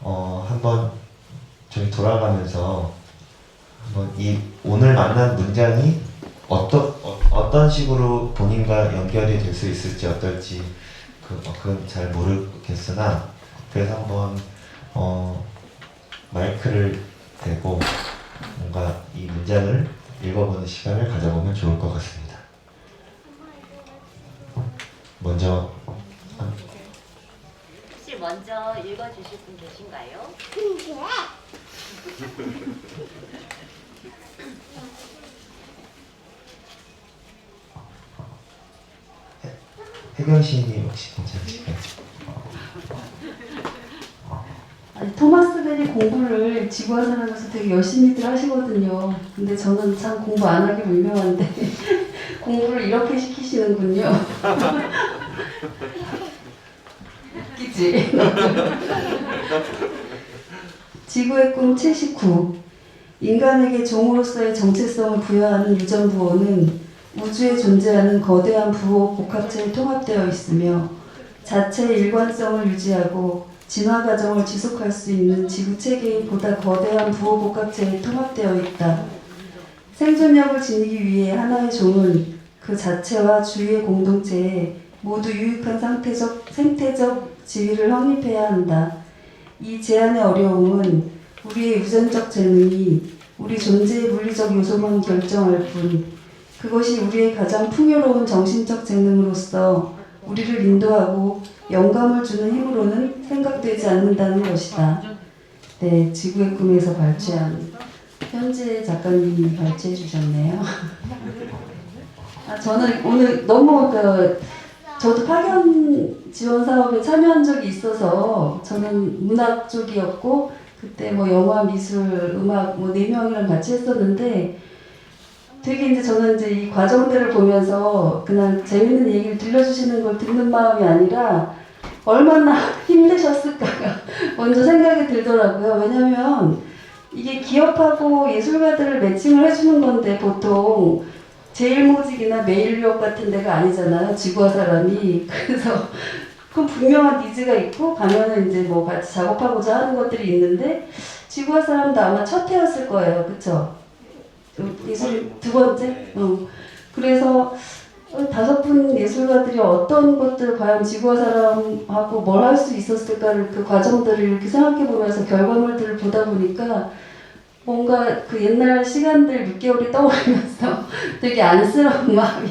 한번 저희 돌아가면서 한번 이 오늘 만난 문장이 어떤 식으로 본인과 연결이 될 수 있을지 어떨지 그건 잘 모르겠으나 그래서 한번 마이크를 대고 뭔가 이 문장을 읽어보는 시간을 가져보면 좋을 것 같습니다. 먼저 혹시 먼저 읽어주실 분 계신가요? 혜경 시인님 혹시 괜찮으실까요? 아니, 토마스 베리 공부를 지구와 사람에서 되게 열심히들 하시거든요. 근데 저는 참 공부 안 하기로 유명한데 공부를 이렇게 시키시는군요. 웃기지? 지구의 꿈 79. 인간에게 종으로서의 정체성을 부여하는 유전부호는 우주에 존재하는 거대한 부호 복합체에 통합되어 있으며 자체의 일관성을 유지하고 진화 과정을 지속할 수 있는 지구 체계의 보다 거대한 부호 복합체에 통합되어 있다. 생존력을 지니기 위해 하나의 종은 그 자체와 주위의 공동체에 모두 유익한 생태적 지위를 확립해야 한다. 이 제안의 어려움은 우리의 유전적 재능이 우리 존재의 물리적 요소만 결정할 뿐 그것이 우리의 가장 풍요로운 정신적 재능으로서 우리를 인도하고 영감을 주는 힘으로는 생각되지 않는다는 것이다. 네, 지구의 꿈에서 발췌한 현재 작가님이 발췌해 주셨네요. 저는 오늘 너무 저도 파견 지원 사업에 참여한 적이 있어서 저는 문학 쪽이었고 그때 뭐 영화, 미술, 음악 뭐 4명이랑 같이 했었는데 되게 이제 저는 이제 이 과정들을 보면서 그냥 재밌는 얘기를 들려주시는 걸 듣는 마음이 아니라 얼마나 힘드셨을까가 먼저 생각이 들더라고요. 왜냐면 이게 기업하고 예술가들을 매칭을 해주는 건데 보통 제일모직이나 메일유업 같은 데가 아니잖아요. 지구와 사람이. 그래서 그 분명한 니즈가 있고 가면은 이제 뭐 같이 작업하고자 하는 것들이 있는데 지구와 사람도 아마 첫 해였을 거예요. 그쵸? 예술 두 번째? 그래서 5분 예술가들이 어떤 것들을 과연 지구와 사람하고 뭘 할 수 있었을까를 그 과정들을 이렇게 생각해 보면서 결과물들을 보다 보니까 뭔가 그 옛날 시간들 6개월이 떠오르면서 되게 안쓰러운 마음이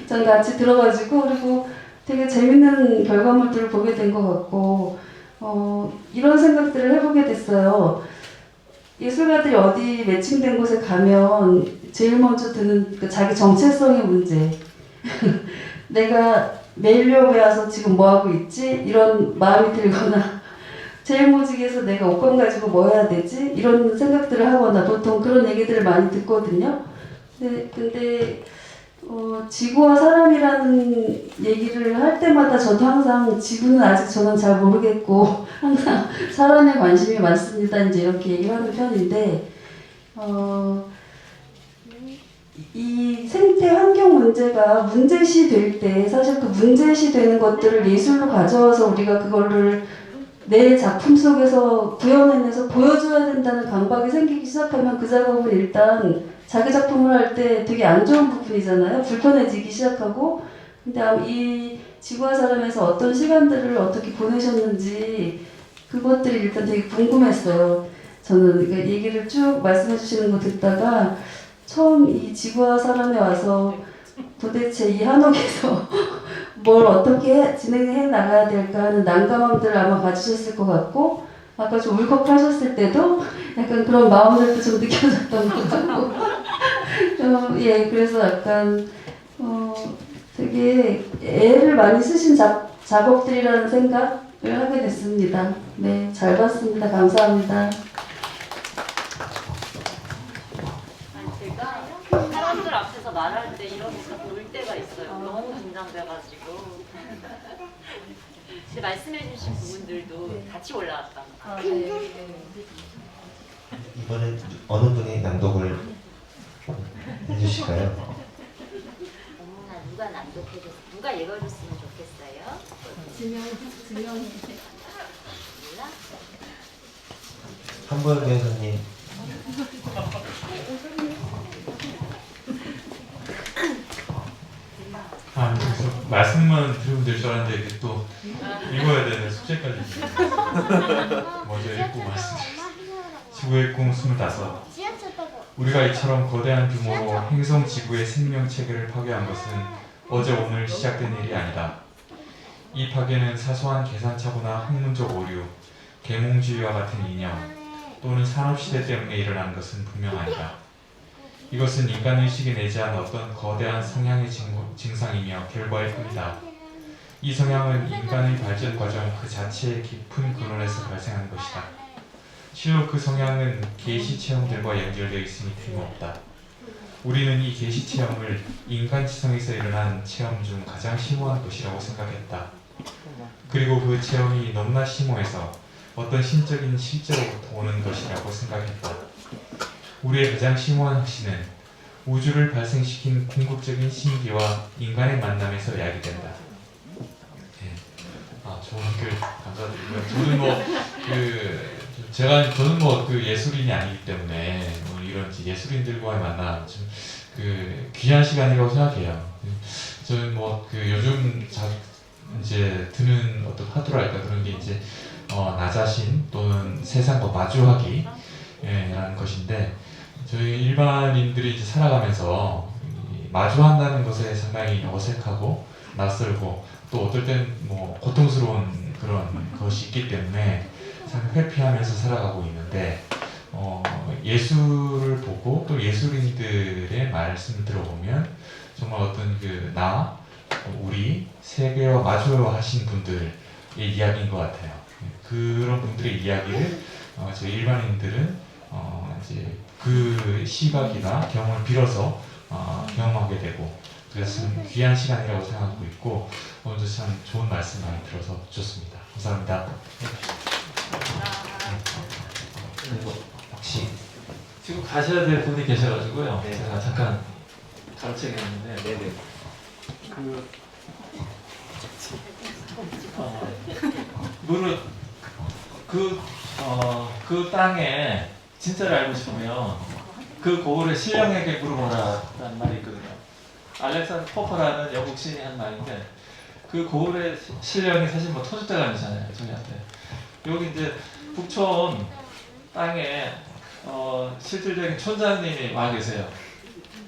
전 같이 들어가지고 그리고 되게 재밌는 결과물들을 보게 된 것 같고 이런 생각들을 해보게 됐어요. 예술가들이 어디 매칭된 곳에 가면 제일 먼저 드는 그 자기 정체성의 문제. 내가 매일료에 와서 지금 뭐 하고 있지? 이런 마음이 들거나 제일 모직에서 내가 옷감 가지고 뭐 해야 되지? 이런 생각들을 하거나 보통 그런 얘기들을 많이 듣거든요. 근데 지구와 사람이라는 얘기를 할 때마다 저도 항상 지구는 아직 저는 잘 모르겠고 항상 사람에 관심이 많습니다. 이제 이렇게 얘기하는 편인데 이 생태 환경 문제가 문제시 될 때 사실 그 문제시 되는 것들을 예술로 가져와서 우리가 그거를 내 작품 속에서 구현해내서 보여줘야 된다는 강박이 생기기 시작하면 그 작업은 일단 자기 작품을 할 때 되게 안 좋은 부분이잖아요. 불편해지기 시작하고. 근데 이 지구와 사람에서 어떤 시간들을 어떻게 보내셨는지 그것들이 일단 되게 궁금했어요. 저는 얘기를 쭉 말씀해 주시는 거 듣다가 처음 이 지구와 사람에 와서 도대체 이 한옥에서 뭘 어떻게 진행해 나가야 될까 하는 난감함들을 아마 가지셨을 것 같고 아까 좀 울컥하셨을 때도 약간 그런 마음들도 좀 느껴졌던 것 같고 예, 그래서 약간 되게 애를 많이 쓰신 작업들이라는 생각을 하게 됐습니다. 네, 잘 봤습니다. 감사합니다. 제가 사람들 앞에서 말할 때 이러면서 울 때가 있어요. 너무 긴장돼가지고. 근데 말씀해주신 부분들도 같이 올라왔다. 이번에 어느 분이 낭독을 해주실까요? 어머나 누가 낭독해줬어? 누가 읽어줬으면 좋겠어요? 지명이. 몰라? 한보영 변호사님. 그래서 말씀만 들으면 될 줄 알았는데 이게 또 읽어야 되는 숙제까지 먼저 읽고 말씀드렸습니다. 지구의 꿈 25. 우리가 이처럼 거대한 규모로 행성 지구의 생명 체계를 파괴한 것은 어제 오늘 시작된 일이 아니다. 이 파괴는 사소한 계산착오나 학문적 오류, 계몽주의와 같은 이념 또는 산업시대 때문에 일어난 것은 분명 아니다. 이것은 인간의식이 내재한 어떤 거대한 성향의 증상이며 결과일 뿐이다. 이 성향은 인간의 발전 과정 그 자체의 깊은 근원에서 발생한 것이다. 실로 그 성향은 계시 체험들과 연결되어 있으니 틀림없다. 우리는 이 계시 체험을 인간 지성에서 일어난 체험 중 가장 심오한 것이라고 생각했다. 그리고 그 체험이 너무나 심오해서 어떤 신적인 실제로부터 오는 것이라고 생각했다. 우리의 가장 심오한 확신은 우주를 발생시킨 궁극적인 신기와 인간의 만남에서 야기된다. 네. 좋은 글 감사드리고요. 저는 그 예술인이 아니기 때문에 이런 예술인들과의 만남 좀 귀한 시간이라고 생각해요. 저는 요즘 이제 드는 어떤 화두랄까 그런 게 이제 나 자신 또는 세상과 마주하기 라는 것인데 저희 일반인들이 이제 살아가면서 마주한다는 것에 상당히 어색하고 낯설고 또 어떨 땐 고통스러운 그런 것이 있기 때문에 참 회피하면서 살아가고 있는데 예술을 보고 또 예술인들의 말씀을 들어보면 정말 어떤 우리 세계와 마주하신 분들의 이야기인 것 같아요. 그런 분들의 이야기를 저희 일반인들은 이제 그 시각이나 경험을 빌어서 경험하게 되고 그래서 귀한 시간이라고 생각하고 있고 오늘도 참 좋은 말씀 많이 들어서 좋습니다. 감사합니다. 그리고 혹시 지금 가셔야 될 분이 계셔가지고요. 네. 제가 잠깐 가르치겠는데 네네. 그 땅에 진짜를 알고 싶으면 그 고을의 신령에게 물어보라라는 말이 있거든요. 알렉산더 포퍼라는 영국 시인이 한 말인데 그 고을의 신령이 사실 터줏대가 아니잖아요, 저희한테. 여기 이제 북촌 땅에 실질적인 촌장님이 와 계세요.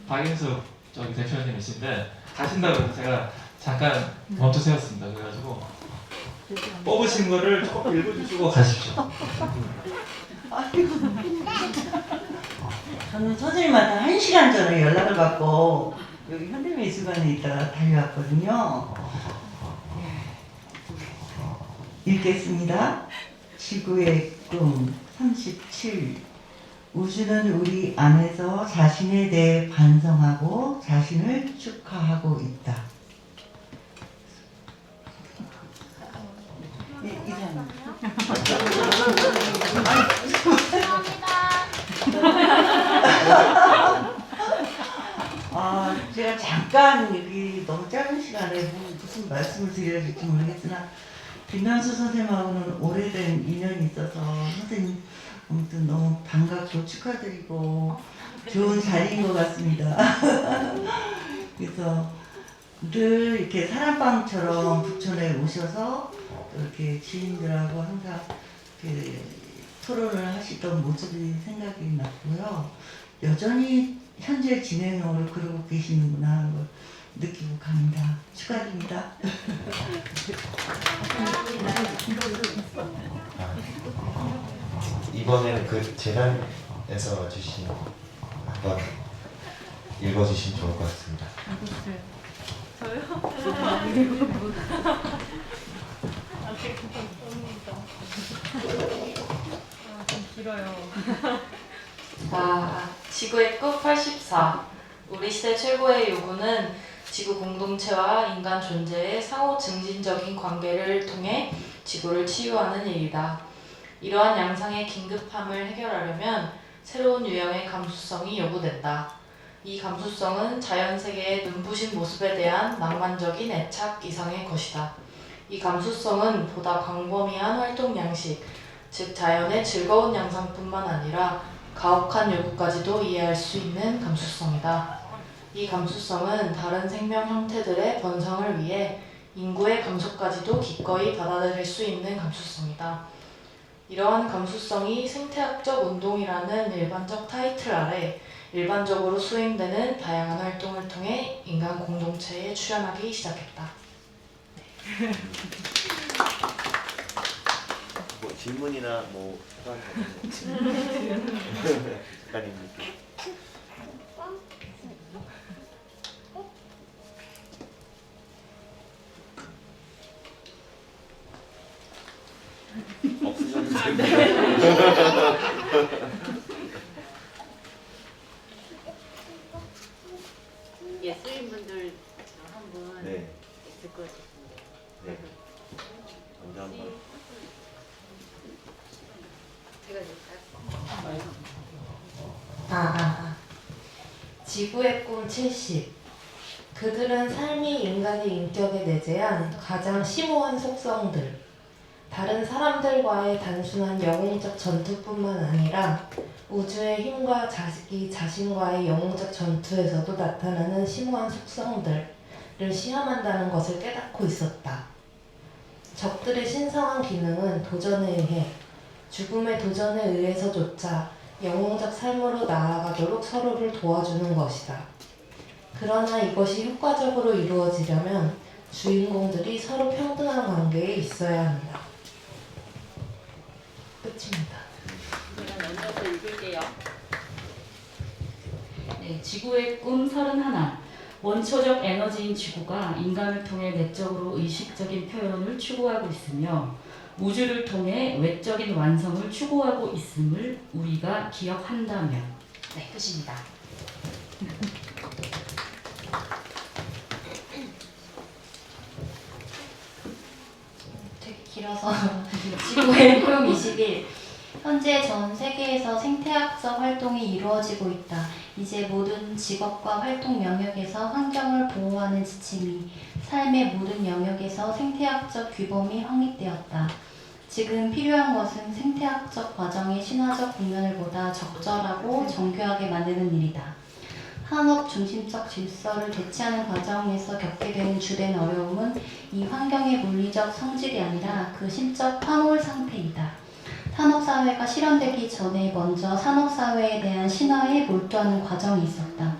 박인숙 대표님이신데 가신다고 해서 제가 잠깐 멈춰 세웠습니다. 그래가지고 뽑으신 거를 조금 읽어주시고 가십시오. 저는 선생님한테 1시간 전에 연락을 받고 여기 현대미술관에 있다가 달려왔거든요. 읽겠습니다. 지구의 꿈 37. 우주는 우리 안에서 자신에 대해 반성하고 자신을 축하하고 있다. 이상. 제가 잠깐 여기 너무 짧은 시간에 무슨 말씀을 드려야 될지 모르겠으나 김남수 선생님하고는 오래된 인연이 있어서 선생님 아무튼 너무 반갑고 축하드리고 좋은 자리인 것 같습니다. 그래서 늘 이렇게 사랑방처럼 북촌에 오셔서 이렇게 지인들하고 항상 이렇게 토론을 하시던 모습이 생각이 났고요. 여전히 현재 진행으로 그러고 계시는구나 하는 걸 느끼고 갑니다. 축하드립니다. 이번에는 그 재단에서 주신 한번 읽어주시면 좋을 것 같습니다. 지구의 끝 84. 우리 시대 최고의 요구는 지구 공동체와 인간 존재의 상호 증진적인 관계를 통해 지구를 치유하는 일이다. 이러한 양상의 긴급함을 해결하려면 새로운 유형의 감수성이 요구된다. 이 감수성은 자연세계의 눈부신 모습에 대한 낭만적인 애착 이상의 것이다. 이 감수성은 보다 광범위한 활동 양식, 즉 자연의 즐거운 양상뿐만 아니라 가혹한 요구까지도 이해할 수 있는 감수성이다. 이 감수성은 다른 생명 형태들의 번성을 위해 인구의 감소까지도 기꺼이 받아들일 수 있는 감수성이다. 이러한 감수성이 생태학적 운동이라는 일반적 타이틀 아래 일반적으로 수행되는 다양한 활동을 통해 인간 공동체에 출현하기 시작했다. 뭐 질문이나 뭐 작가님 예술인분들 한분 네. 듣고 싶은데. 네. 먼저 한번. 제가 줄까요? 지구의 꿈 70. 그들은 삶이 인간의 인격에 내재한 가장 심오한 속성들, 다른 사람들과의 단순한 영웅적 전투뿐만 아니라 우주의 힘과 자기 자신과의 영웅적 전투에서도 나타나는 심오한 속성들을 시험한다는 것을 깨닫고 있었다. 적들의 신성한 기능은 도전에 의해, 죽음의 도전에 의해서조차 영웅적 삶으로 나아가도록 서로를 도와주는 것이다. 그러나 이것이 효과적으로 이루어지려면 주인공들이 서로 평등한 관계에 있어야 한다. 끝입니다. 제가 연이어서 읽을게요. 네, 지구의 꿈 31. 원초적 에너지인 지구가 인간을 통해 내적으로 의식적인 표현을 추구하고 있으며 우주를 통해 외적인 완성을 추구하고 있음을 우리가 기억한다면. 네, 끝입니다. 되게 길어서 지구의 꿈 21. 현재 전 세계에서 생태학적 활동이 이루어지고 있다. 이제 모든 직업과 활동 영역에서 환경을 보호하는 지침이 삶의 모든 영역에서 생태학적 규범이 확립되었다. 지금 필요한 것은 생태학적 과정의 신화적 국면을 보다 적절하고 정교하게 만드는 일이다. 산업 중심적 질서를 대체하는 과정에서 겪게 되는 주된 어려움은 이 환경의 물리적 성질이 아니라 그 심적 파몰 상태이다. 산업사회가 실현되기 전에 먼저 산업사회에 대한 신화에 몰두하는 과정이 있었다.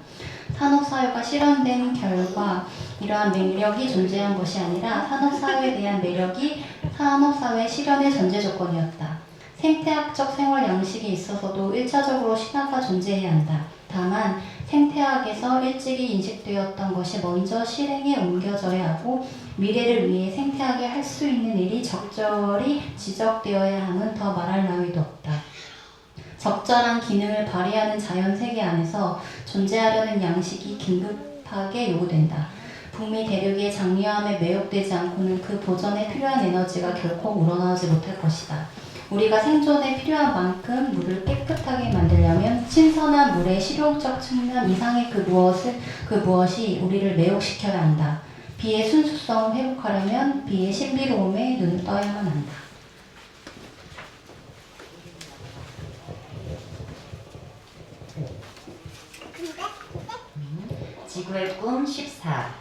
산업사회가 실현된 결과 이러한 매력이 존재한 것이 아니라 산업사회에 대한 매력이 산업사회 실현의 전제 조건이었다. 생태학적 생활 양식에 있어서도 1차적으로 신화가 존재해야 한다. 다만 생태학에서 일찍이 인식되었던 것이 먼저 실행에 옮겨져야 하고 미래를 위해 생태학이 할 수 있는 일이 적절히 지적되어야 함은 더 말할 나위도 없다. 적절한 기능을 발휘하는 자연 세계 안에서 존재하려는 양식이 긴급하게 요구된다. 북미 대륙의 장려함에 매혹되지 않고는 그 보존에 필요한 에너지가 결코 우러나오지 못할 것이다. 우리가 생존에 필요한 만큼 물을 깨끗하게 만들려면 신선한 물의 실용적 측면 이상의 그 무엇이 우리를 매혹시켜야 한다. 비의 순수성을 회복하려면 비의 신비로움에 눈을 떠야만 한다. 지구의 꿈 14.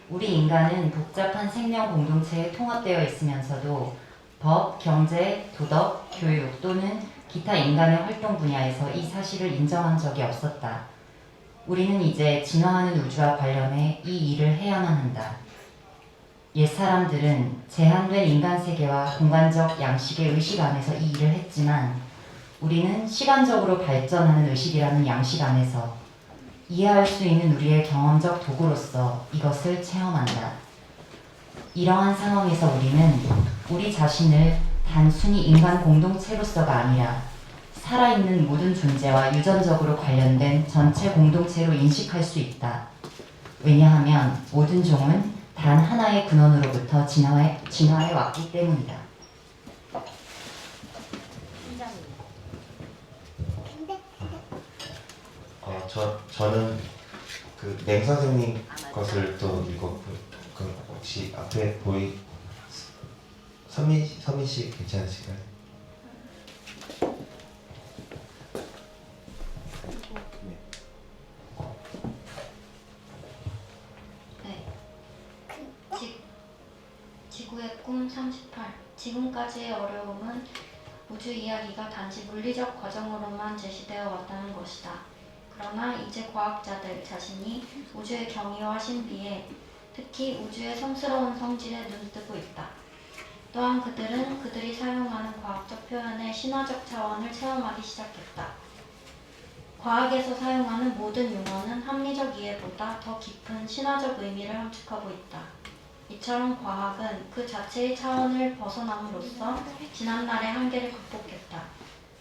우리 인간은 복잡한 생명 공동체에 통합되어 있으면서도 법, 경제, 도덕, 교육 또는 기타 인간의 활동 분야에서 이 사실을 인정한 적이 없었다. 우리는 이제 진화하는 우주와 관련해 이 일을 해야만 한다. 옛 사람들은 제한된 인간 세계와 공간적 양식의 의식 안에서 이 일을 했지만 우리는 시간적으로 발전하는 의식이라는 양식 안에서 이해할 수 있는 우리의 경험적 도구로서 이것을 체험한다. 이러한 상황에서 우리는 우리 자신을 단순히 인간 공동체로서가 아니라 살아있는 모든 존재와 유전적으로 관련된 전체 공동체로 인식할 수 있다. 왜냐하면 모든 종은 단 하나의 근원으로부터 진화해 왔기 때문이다. 저는 그 냉 선생님 것을 또 읽었고 그 혹시 앞에 선민 씨 괜찮으실까요? 네. 지구의 꿈 38. 지금까지의 어려움은 우주 이야기가 단지 물리적 과정으로만 제시되어 왔다는 것이다. 그러나 이제 과학자들 자신이 우주의 경이와 신비에, 특히 우주의 성스러운 성질에 눈뜨고 있다. 또한 그들은 그들이 사용하는 과학적 표현의 신화적 차원을 체험하기 시작했다. 과학에서 사용하는 모든 용어는 합리적 이해보다 더 깊은 신화적 의미를 함축하고 있다. 이처럼 과학은 그 자체의 차원을 벗어남으로써 지난날의 한계를 극복했다.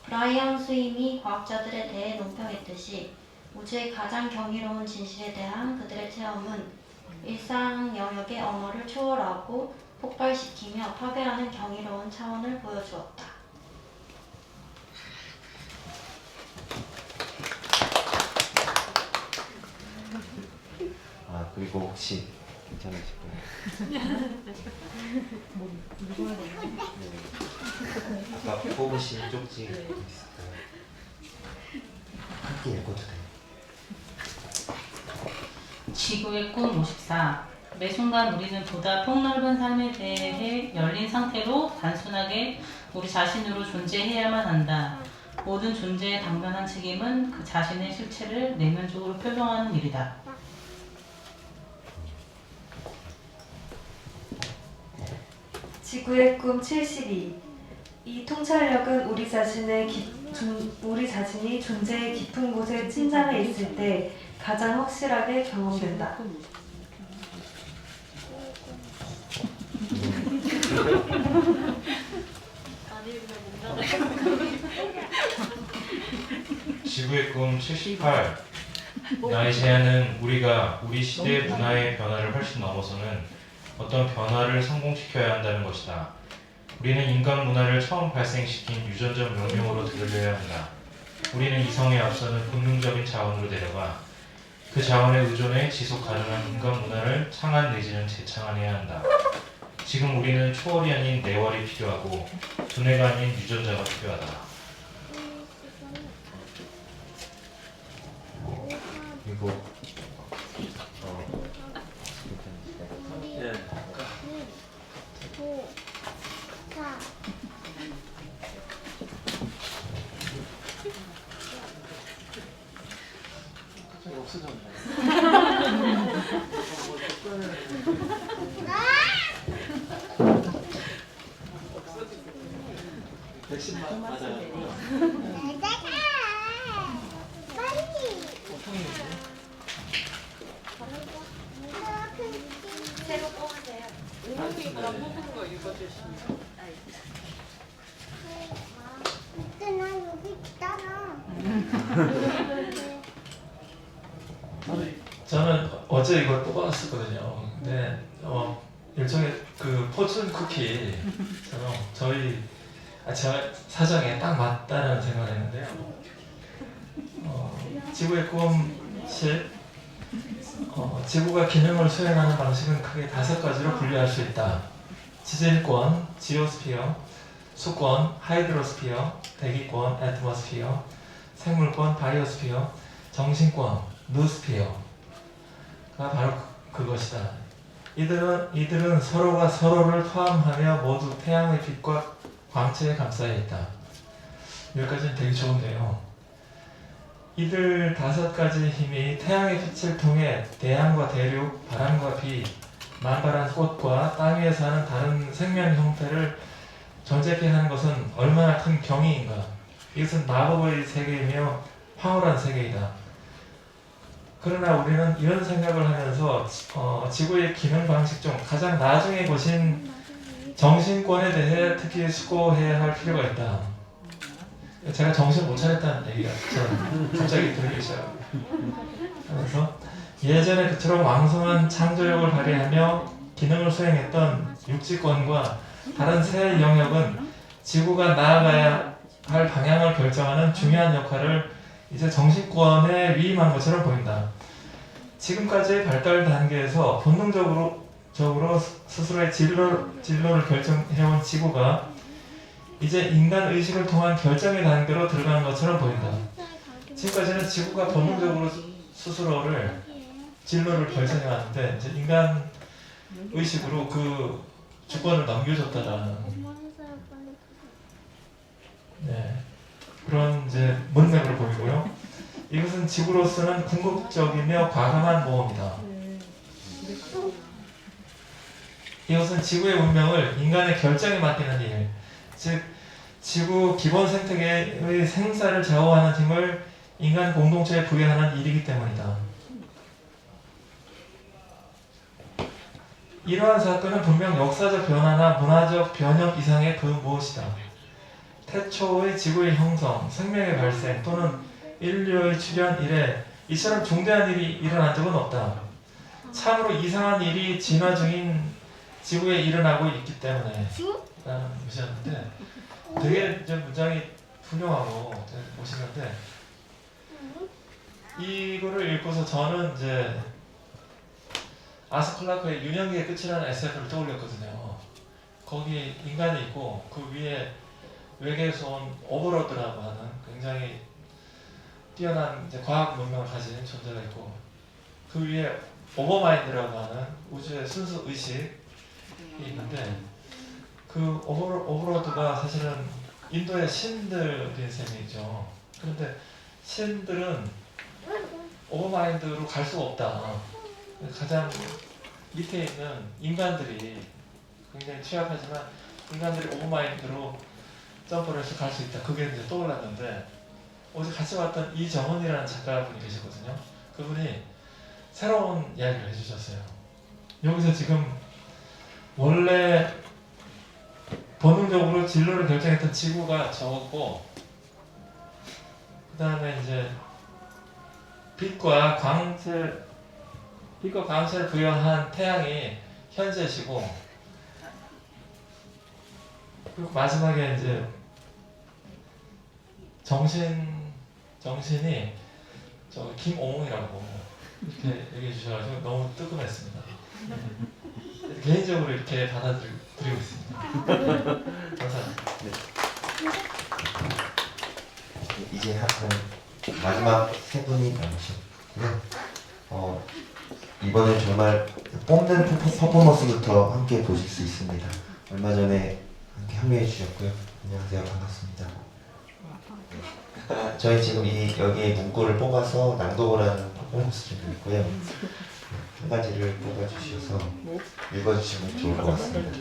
브라이언 스임이 과학자들에 대해 논평했듯이 우주의 가장 경이로운 진실에 대한 그들의 체험은 일상 영역의 언어를 초월하고 폭발시키며 파괴하는 경이로운 차원을 보여주었다. 그리고 혹시 괜찮으실까요? 아까 뽑으신 쪽지 있을까요? 함께 읽어도 돼요. 지구의 꿈 54. 매 순간 우리는 보다 폭넓은 삶에 대해 열린 상태로 단순하게 우리 자신으로 존재해야만 한다. 모든 존재의 당면한 책임은 그 자신의 실체를 내면적으로 표명하는 일이다. 지구의 꿈 72. 이 통찰력은 우리 자신이 존재의 깊은 곳에 침잠해 있을 때 가장 확실하게 경험된다. 지구의 꿈 78. 나의 제안은 우리가 우리 시대의 문화의 변화를 훨씬 넘어서는 어떤 변화를 성공시켜야 한다는 것이다. 우리는 인간 문화를 처음 발생시킨 유전적 명령으로 들으려야 한다. 우리는 이성에 앞서는 본능적인 자원으로 내려가 그 자원에 의존해 지속 가능한 인간 문화를 창안 내지는 재창안해야 한다. 지금 우리는 초월이 아닌 내월이 필요하고 두뇌가 아닌 유전자가 필요하다. 그리고 갑자기 없어졌네. 백신 맞아요. 새로 뽑으세요. 오목이가 뽑은 거 읽어주시면. 나 여기 있잖아. 저는 어제 이걸 뽑았었거든요. 근데 일종의 그 포춘 쿠키처럼 제가 사정에 딱 맞다는 생각을 했는데요. 지구의 꿈 10. 지구가 기능을 수행하는 방식은 크게 5가지로 분류할 수 있다. 지질권, 지오스피어, 수권, 하이드로스피어, 대기권, 애트모스피어, 생물권, 바이오스피어, 정신권, 누스피어가 바로 그것이다. 이들은 서로가 서로를 포함하며 모두 태양의 빛과 광채에 감싸여 있다. 여기까지는 되게 좋은데요. 이들 5가지 힘이 태양의 빛을 통해 대양과 대륙, 바람과 비, 만발한 꽃과 땅 위에 사는 다른 생명 형태를 존재케 하는 것은 얼마나 큰 경이인가. 이것은 마법의 세계이며 황홀한 세계이다. 그러나 우리는 이런 생각을 하면서 지구의 기능 방식 중 가장 나중에 보신 정신권에 대해 특히 수고해야 할 필요가 있다. 제가 정신 못 차렸다는 얘기가 저는 갑자기 들리기 시작합니다. 그래서 예전에 그처럼 왕성한 창조력을 발휘하며 기능을 수행했던 육지권과 다른 세 영역은 지구가 나아가야 할 방향을 결정하는 중요한 역할을 이제 정신권에 위임한 것처럼 보인다. 지금까지의 발달 단계에서 본능적으로 스스로의 진로를 결정해온 지구가 이제 인간 의식을 통한 결정의 단계로 들어가는 것처럼 보인다. 지금까지는 지구가 본능적으로 스스로를 진로를 결정해왔는데 이제 인간 의식으로 그 주권을 넘겨줬다라는 그런 이제 문맥으로 보이고요. 이것은 지구로서는 궁극적이며 과감한 모험이다. 이것은 지구의 운명을 인간의 결정에 맡기는 일, 즉 지구 기본 생태계의 생사를 좌우하는 힘을 인간 공동체에 부여하는 일이기 때문이다. 이러한 사건은 분명 역사적 변화나 문화적 변형 이상의 그 무엇이다. 태초의 지구의 형성, 생명의 발생 또는 인류의 출현 이래 이처럼 중대한 일이 일어난 적은 없다. 참으로 이상한 일이 진화 중인 지구에 일어나고 있기 때문에 라는 것이었는데 되게 이제 문장이 훌륭하고 멋있는데 이거를 읽고서 저는 이제 아서 클라크의 유년기의 끝이라는 SF를 떠올렸거든요. 거기에 인간이 있고 그 위에 외계에서 온 오버로드라고 하는 굉장히 뛰어난 이제 과학 문명을 가진 존재가 있고 그 위에 오버마인드라고 하는 우주의 순수 의식이 있는데 그 오버로드가 사실은 인도의 신들인 셈이죠. 그런데 신들은 오버마인드로 갈 수가 없다. 가장 밑에 있는 인간들이 굉장히 취약하지만 인간들이 오버마인드로 점프를 해서 갈 수 있다. 그게 이제 떠올랐는데 어제 같이 왔던 이정은이라는 작가분이 계시거든요. 그분이 새로운 이야기를 해주셨어요. 여기서 지금 원래 본능적으로 진로를 결정했던 지구가 적었고 그 다음에 이제 빛과 광채를 부여한 태양이 현재시고 그리고 마지막에 이제 정신이 저 김옹웅이라고 이렇게 얘기해 주셔가지고 너무 뜨끔했습니다. 개인적으로 이렇게 받아들이고 있습니다. 감사합니다. 이제 마지막 세 분이 남으셨고요. 이번엔 정말 뽑는 퍼포먼스부터 함께 보실 수 있습니다. 얼마 전에 함께 합류해 주셨고요. 안녕하세요. 반갑습니다. 저희 지금 여기에 문구를 뽑아서 낭독을 하는 퍼포먼스를 있고요. 한 가지를 뽑아주셔서 읽어주시면 좋을 것 같습니다.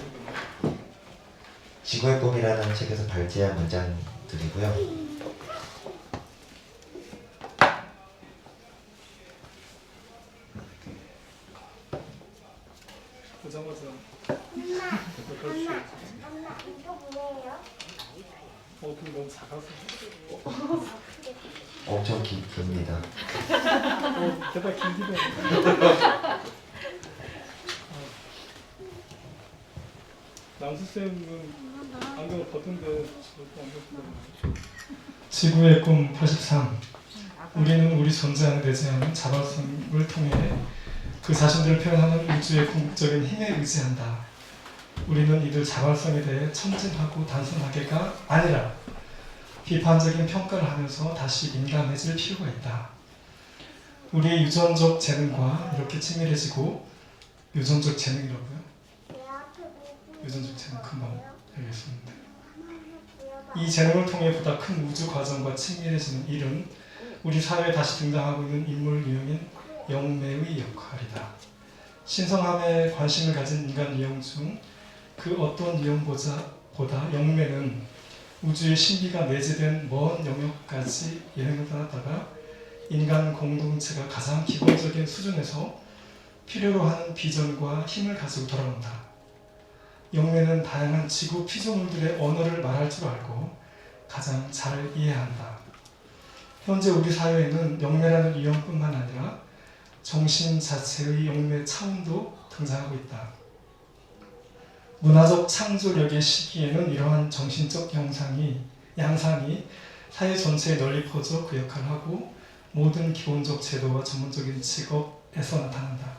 지구의 꿈이라는 책에서 발제한 문장들이고요. 보자마자 엄마 이거 뭐예요? 그럼 너무 작아서 엄청 깁니다. 게다가 길기도 해. 남수쌤은 안경을 벗은데 저도 안경 쓰고. 지구의 꿈 83. 우리는 우리 존재하는 내재하는 자발성을 통해 그 자신들을 표현하는 우주의 궁극적인 힘에 의지한다. 우리는 이들 자발성에 대해 천진하고 단순하게가 아니라 비판적인 평가를 하면서 다시 민감해질 필요가 있다. 우리의 유전적 재능과 이렇게 친밀해지고 유전적 재능이라고요? 유전적 재능 금방 알겠습니다. 이 재능을 통해 보다 큰 우주 과정과 친밀해지는 일은 우리 사회에 다시 등장하고 있는 인물 유형인 영매의 역할이다. 신성함에 관심을 가진 인간 유형 중 그 어떤 유형보다 영매는 우주의 신비가 내재된 먼 영역까지 여행을 떠났다가 인간 공동체가 가장 기본적인 수준에서 필요로 하는 비전과 힘을 가지고 돌아온다. 영매는 다양한 지구 피조물들의 언어를 말할 줄 알고 가장 잘 이해한다. 현재 우리 사회에는 영매라는 유형뿐만 아니라 정신 자체의 영매 차원도 등장하고 있다. 문화적 창조력의 시기에는 이러한 정신적 양상이 사회 전체에 널리 퍼져 그 역할을 하고 모든 기본적 제도와 전문적인 직업에서 나타난다.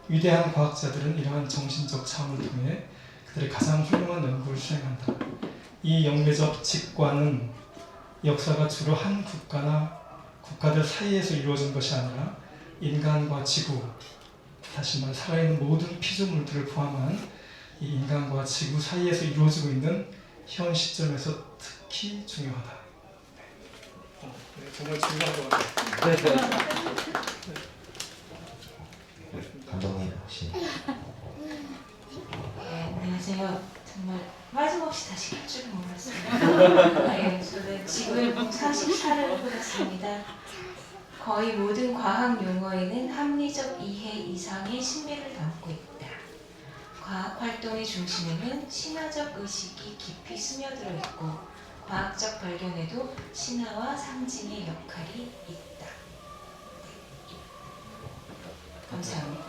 위대한 과학자들은 이러한 정신적 차원을 통해 그들의 가장 훌륭한 연구를 수행한다. 이 영매적 직관은 역사가 주로 한 국가나 국가들 사이에서 이루어진 것이 아니라 인간과 지구, 다시 말해 살아있는 모든 피조물들을 포함한 이 인간과 지구 사이에서 이루어지고 있는 현 시점에서 특히 중요하다. 네, 정말 중요한 것 같아요. 감독님 혹시? 안녕하세요. 정말 빠짐없이 다시 할 줄은 몰랐습니다. 네, 저는 지구의 꿈 44를 보았습니다. 거의 모든 과학 용어에는 합리적 이해 이상의 신비를 담고 있다. 과학 활동의 중심에는 신화적 의식이 깊이 스며들어 있고 과학적 발견에도 신화와 상징의 역할이 있다. 감사합니다.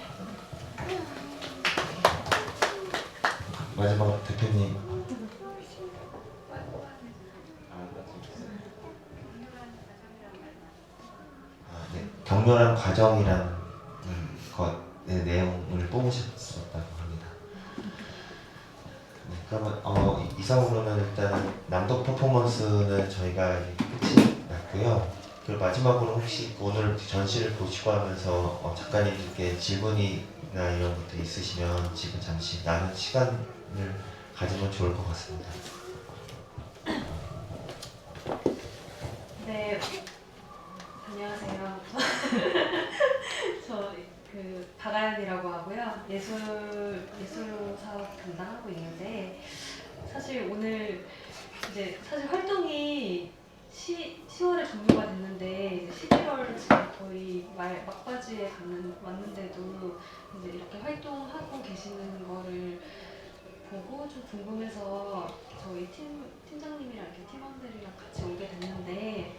마지막 대표님. 네, 격렬한 과정이라는 것의 내용을 뽑으셨다고 합니다. 네, 그러면 이상으로는 일단 낭독 퍼포먼스는 저희가 끝이 났고요. 그리고 마지막으로 혹시 오늘 전시를 보시고 하면서 작가님께 질문이나 이런 것도 있으시면 지금 잠시 나눈 시간을 가지면 좋을 것 같습니다. 네, 안녕하세요. 저 박아연이라고 하고요. 예술 사업 담당하고 있는데 사실 오늘 이제 활동이 10월에 종료가 됐는데 이제 11월 지금 거의 막바지에 왔는데도 이제 이렇게 활동하고 계시는 거를 보고 좀 궁금해서 저희 팀장님이랑 이렇게 팀원들이랑 같이 오게 됐는데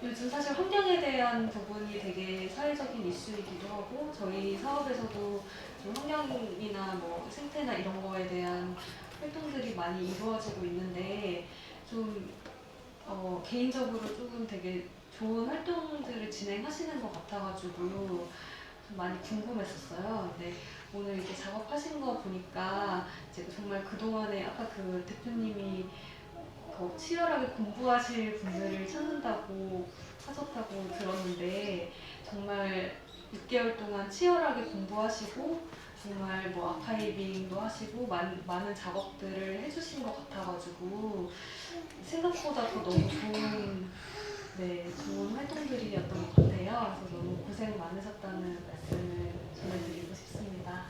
요즘 사실 환경에 대한 부분이 되게 사회적인 이슈이기도 하고 저희 사업에서도 좀 환경이나 뭐 생태나 이런 거에 대한 활동들이 많이 이루어지고 있는데 좀 개인적으로 조금 되게 좋은 활동들을 진행하시는 것 같아가지고 좀 많이 궁금했었어요. 근데 오늘 이렇게 작업하신 거 보니까 이제 정말 그동안에 아까 그 대표님이 더 치열하게 공부하실 분들을 찾는다고 하셨다고 들었는데 정말 6개월 동안 치열하게 공부하시고 정말 뭐 아카이빙도 하시고 많은 작업들을 해주신 것 같아가지고 생각보다 더 너무 좋은 활동들이었던 것 같아요. 그래서 너무 고생 많으셨다는 말씀을 전해드리고 싶습니다.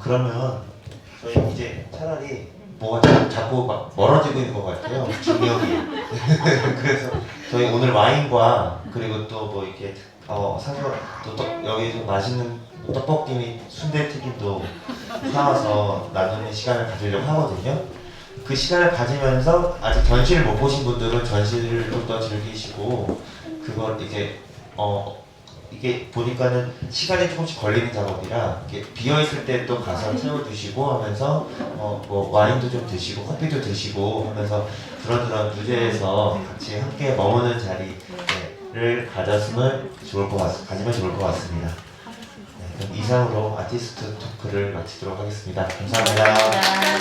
그러면 저희 이제 차라리 뭐가 자꾸 막 멀어지고 있는 것 같아요. 중력이. 그래서 저희 오늘 와인과 그리고 또 뭐 이렇게 사서 또 여기 좀 맛있는 떡볶이 및 순대튀김도 사와서 나누는 시간을 가지려고 하거든요. 그 시간을 가지면서 아직 전시를 못 보신 분들은 전시를 좀 더 즐기시고 그걸 이제 이게 보니까는 시간이 조금씩 걸리는 작업이라 이렇게 비어 있을 때 또 가서 채워주시고 하면서 뭐 와인도 좀 드시고 커피도 드시고 하면서 그런 주제에서 같이 함께 머무는 자리를 가지면 좋을 것 같습니다. 네, 그럼 이상으로 아티스트 토크를 마치도록 하겠습니다. 감사합니다.